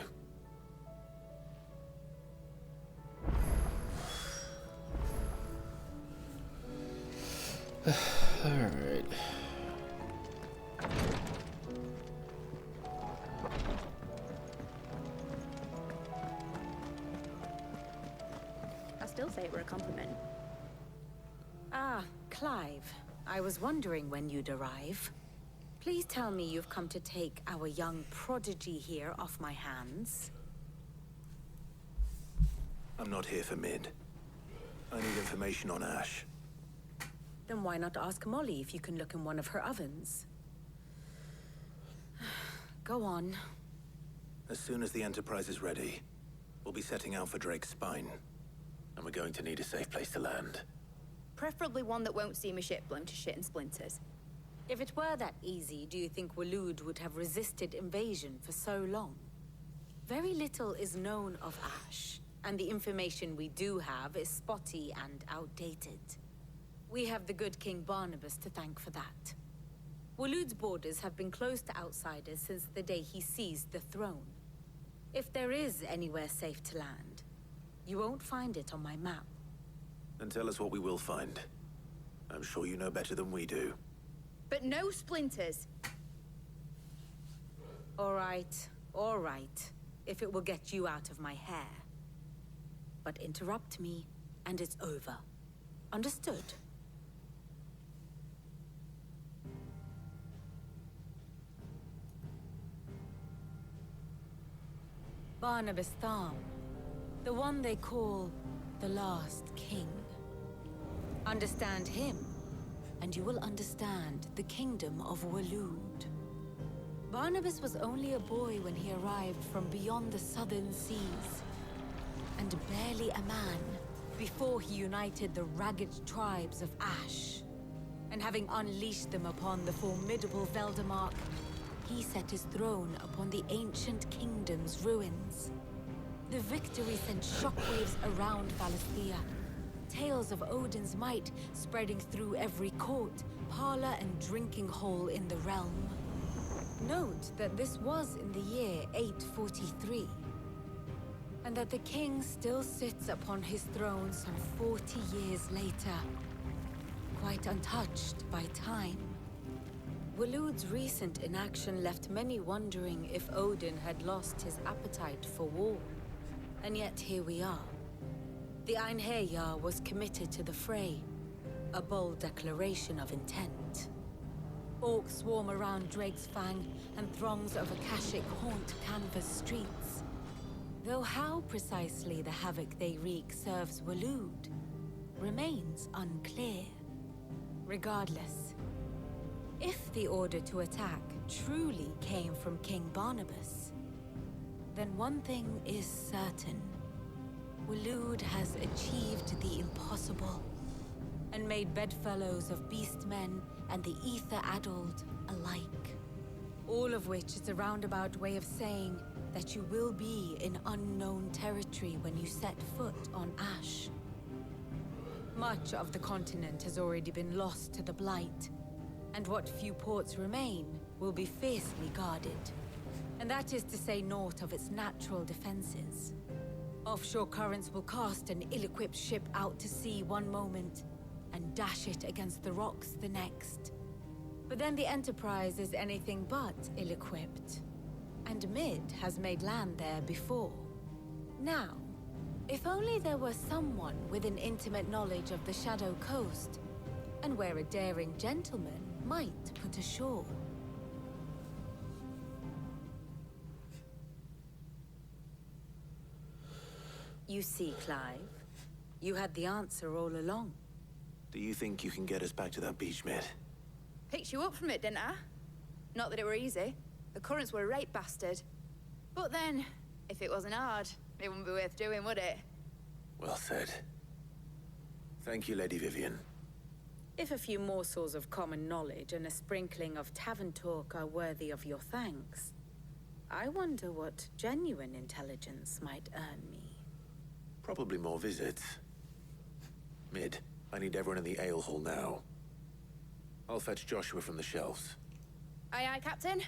Alright. I still say it were a compliment. Ah, Clive. I was wondering when you'd arrive. Please tell me you've come to take our young prodigy here off my hands. I'm not here for Mid. I need information on Ash. Then why not ask Molly if you can look in one of her ovens? Go on. As soon as the Enterprise is ready, we'll be setting out for Drake's Spine. And we're going to need a safe place to land. Preferably one that won't see my ship blown to shit and splinters. If it were that easy, do you think Waloed would have resisted invasion for so long? Very little is known of Ash, and the information we do have is spotty and outdated. We have the good King Barnabas to thank for that. Waloed's borders have been closed to outsiders since the day he seized the throne. If there is anywhere safe to land, you won't find it on my map. And tell us what we will find. I'm sure you know better than we do. But no splinters. All right. If it will get you out of my hair. But interrupt me, and it's over. Understood? Barnabas Tham, the one they call the Last King. Understand him, and you will understand the kingdom of Waloed. Barnabas was only a boy when he arrived from beyond the southern seas, and barely a man before he united the ragged tribes of Ash. And having unleashed them upon the formidable Veldemark, he set his throne upon the ancient kingdom's ruins. The victory sent shockwaves around Valisthea, tales of Odin's might spreading through every court, parlor, and drinking hole in the realm. Note that this was in the year 843, and that the king still sits upon his throne some 40 years later, quite untouched by time. Waloed's recent inaction left many wondering if Odin had lost his appetite for war. And yet here we are. The Einherjar was committed to the fray, a bold declaration of intent. Orcs swarm around Drake's Fang, and throngs of Akashic haunt Canvas streets. Though how precisely the havoc they wreak serves Waloed remains unclear. Regardless, if the order to attack truly came from King Barnabas, then one thing is certain. Waloed has achieved the impossible, and made bedfellows of beastmen and the ether-addled alike. All of which is a roundabout way of saying that you will be in unknown territory when you set foot on Ash. Much of the continent has already been lost to the Blight, and what few ports remain will be fiercely guarded. And that is to say naught of its natural defenses. Offshore currents will cast an ill-equipped ship out to sea one moment, and dash it against the rocks the next. But then the Enterprise is anything but ill-equipped. And Mid has made land there before. Now, if only there were someone with an intimate knowledge of the Shadow Coast, and where a daring gentleman might put ashore. You see, Clive, you had the answer all along. Do you think you can get us back to that beach, Mid? Picked you up from it, didn't I? Not that it were easy. The currents were a right bastard. But then, if it wasn't hard, it wouldn't be worth doing, would it? Well said. Thank you, Lady Vivian. If a few morsels of common knowledge and a sprinkling of tavern talk are worthy of your thanks, I wonder what genuine intelligence might earn me. Probably more visits. Mid, I need everyone in the ale hall now. I'll fetch Joshua from the shelves. Aye, aye, Captain.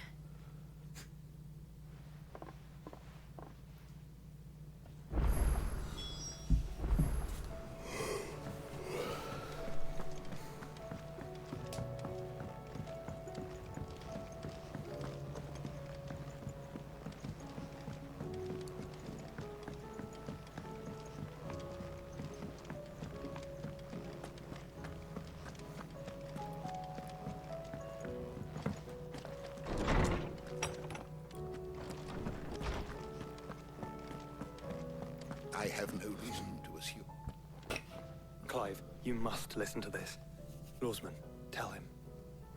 I have no reason to assume. Clive, you must listen to this. Lawsman, tell him.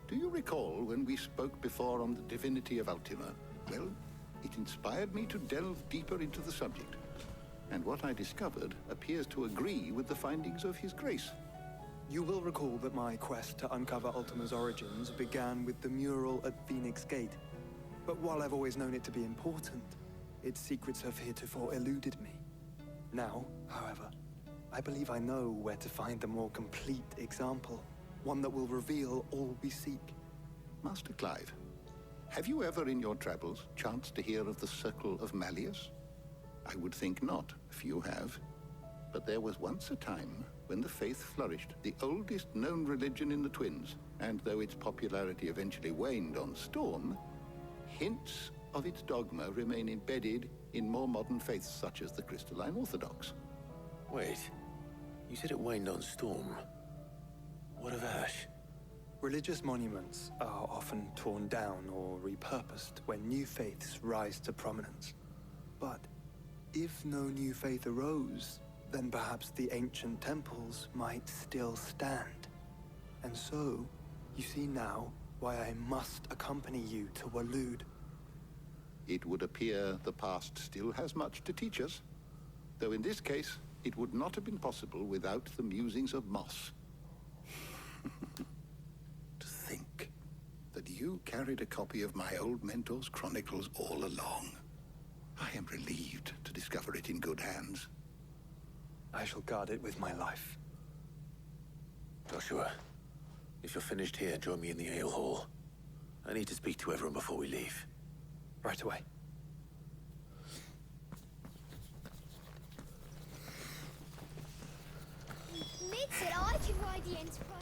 Do you recall when we spoke before on the divinity of Ultima? Well, it inspired me to delve deeper into the subject. And what I discovered appears to agree with the findings of His Grace. You will recall that my quest to uncover Ultima's origins began with the mural at Phoenix Gate. But while I've always known it to be important, its secrets have heretofore eluded me. Now, however, I believe I know where to find the more complete example. One that will reveal all we seek. Master Clive, have you ever in your travels chanced to hear of the Circle of Malleus? I would think not, if you have. But there was once a time when the faith flourished, the oldest known religion in the Twins, and though its popularity eventually waned on Storm, hints of its dogma remain embedded in more modern faiths such as the Crystalline Orthodox. Wait, you said it waned on Storm. What of Ash? Religious monuments are often torn down or repurposed when new faiths rise to prominence. But if no new faith arose, then perhaps the ancient temples might still stand. And so, you see now why I must accompany you to Waloed. It would appear the past still has much to teach us, though in this case, it would not have been possible without the musings of Moss. To think that you carried a copy of my old mentor's chronicles all along. I am relieved to discover it in good hands. I shall guard it with my life. Joshua, if you're finished here, join me in the ale hall. I need to speak to everyone before we leave. Right away. Mid said I could ride the Enterprise.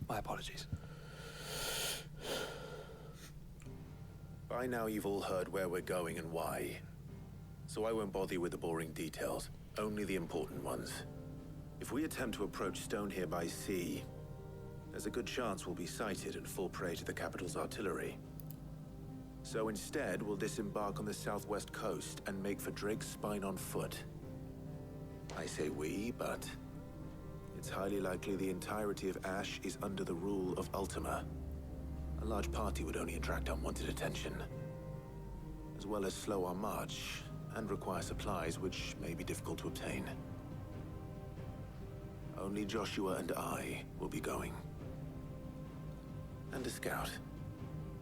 My apologies. By now you've all heard where we're going and why. So I won't bother you with the boring details, only the important ones. If we attempt to approach Stone here by sea, there's a good chance we'll be sighted and fall prey to the capital's artillery. So instead, we'll disembark on the southwest coast and make for Drake's Spine on foot. I say we, but it's highly likely the entirety of Ash is under the rule of Ultima. A large party would only attract unwanted attention, as well as slow our march and require supplies which may be difficult to obtain. Only Joshua and I will be going. And a scout.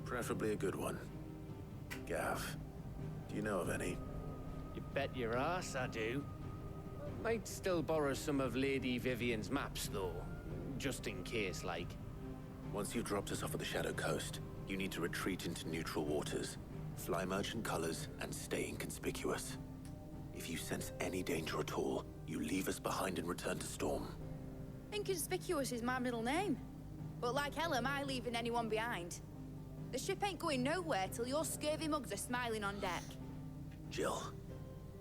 Preferably a good one. Gav, do you know of any? You bet your ass I do. Might still borrow some of Lady Vivian's maps, though. Just in case, like. Once you've dropped us off at the Shadow Coast, you need to retreat into neutral waters, fly merchant colors, and stay inconspicuous. If you sense any danger at all, you leave us behind and return to Storm. Inconspicuous is my middle name. But like hell am I leaving anyone behind. The ship ain't going nowhere till your scurvy mugs are smiling on deck. Jill,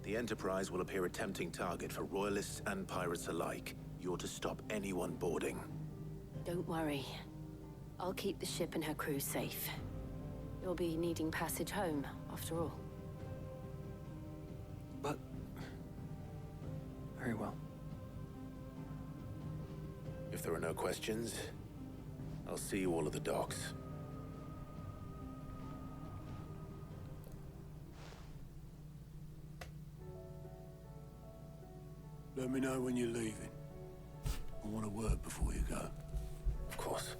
the Enterprise will appear a tempting target for royalists and pirates alike. You're to stop anyone boarding. Don't worry. I'll keep the ship and her crew safe. You'll be needing passage home, after all. But... very well. If there are no questions, I'll see you all at the docks. Let me know when you're leaving. I want a word before you go. Of course.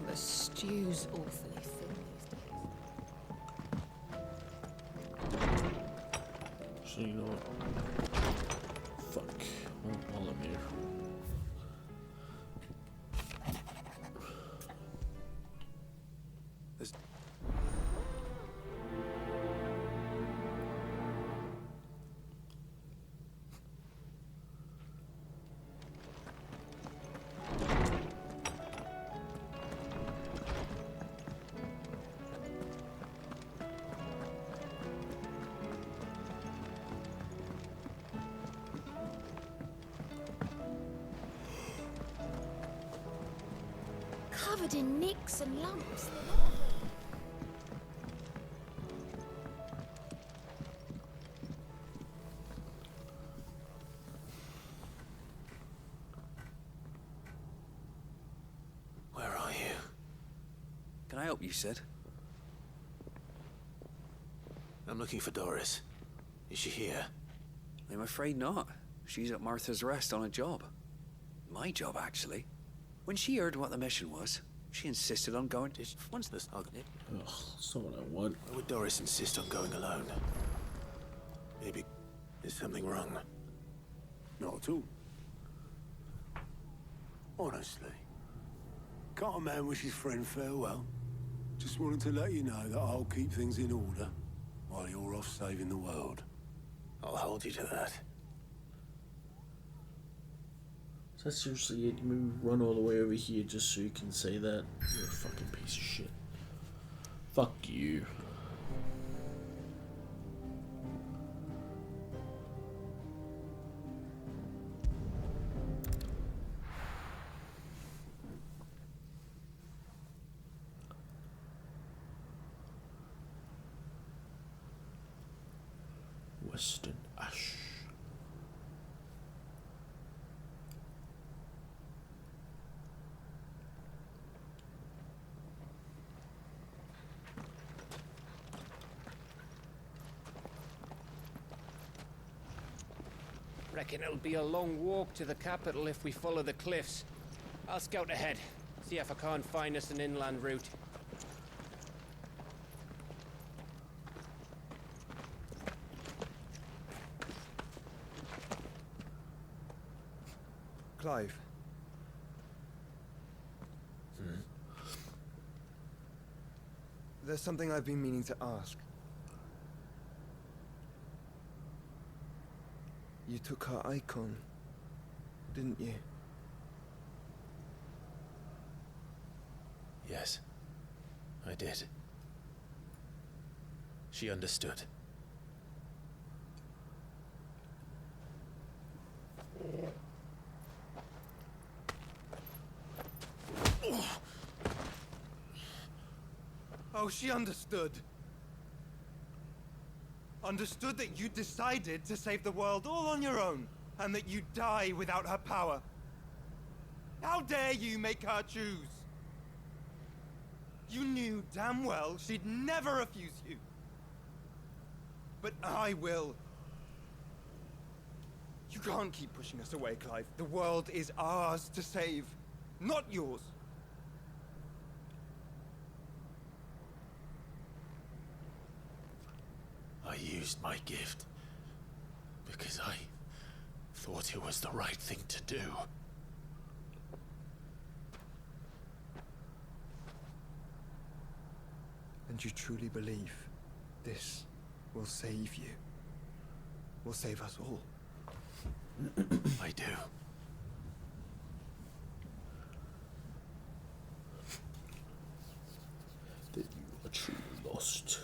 The stew's awfully thin these days. So you know what? Fuck. I'll let me here. covered in nicks and lumps. Where are you? Can I help you, Sid? I'm looking for Doris. Is she here? I'm afraid not. She's at Martha's Rest on a job. My job, actually. When she heard what the mission was, she insisted on going to... What's this? Ugh, that's not what I want. Why would Doris insist on going alone? Maybe there's something wrong. Not at all. Honestly. Can't a man wish his friend farewell? Just wanted to let you know that I'll keep things in order while you're off saving the world. I'll hold you to that. Is that seriously it? You run all the way over here just so you can say that? You're a fucking piece of shit. Fuck you. Western Ash. Reckon it'll be a long walk to the capital if we follow the cliffs. I'll scout ahead, see if I can't find us an inland route. Clive. There's something I've been meaning to ask. You took her icon, didn't you? Yes, I did. She understood. Oh, she understood. Understood that you decided to save the world all on your own, and that you'd die without her power. How dare you make her choose? You knew damn well she'd never refuse you. But I will. You can't keep pushing us away, Clive. The world is ours to save, not yours. I used my gift because I thought it was the right thing to do. And you truly believe this will save you? Will save us all? I do. That you are truly lost.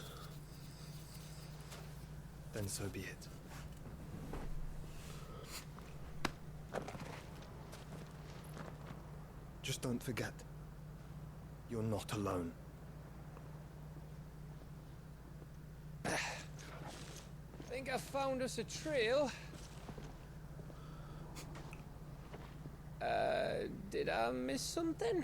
Then so be it. Just don't forget, you're not alone. Think I found us a trail. Did I miss something?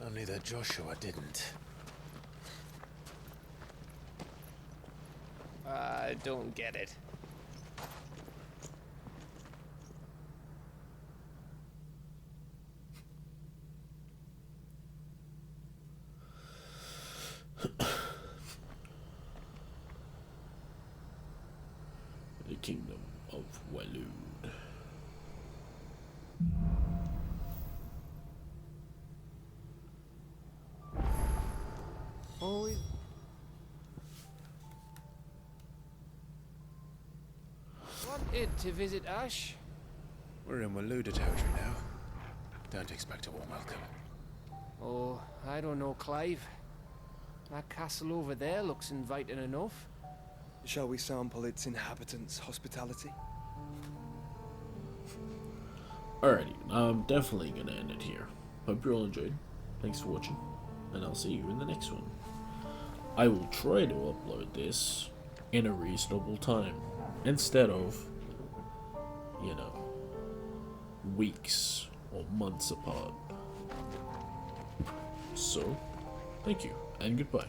Only that Joshua didn't. I don't get it. The Kingdom of Waloed. Always. Want it to visit Ash? We're in Waluda territory now. Don't expect a warm welcome. Oh, I don't know, Clive. That castle over there looks inviting enough. Shall we sample its inhabitants' hospitality? Alrighty, I'm definitely gonna end it here. Hope you all enjoyed. Thanks for watching, and I'll see you in the next one. I will try to upload this in a reasonable time, instead of, you know, weeks or months apart. So, thank you, and goodbye.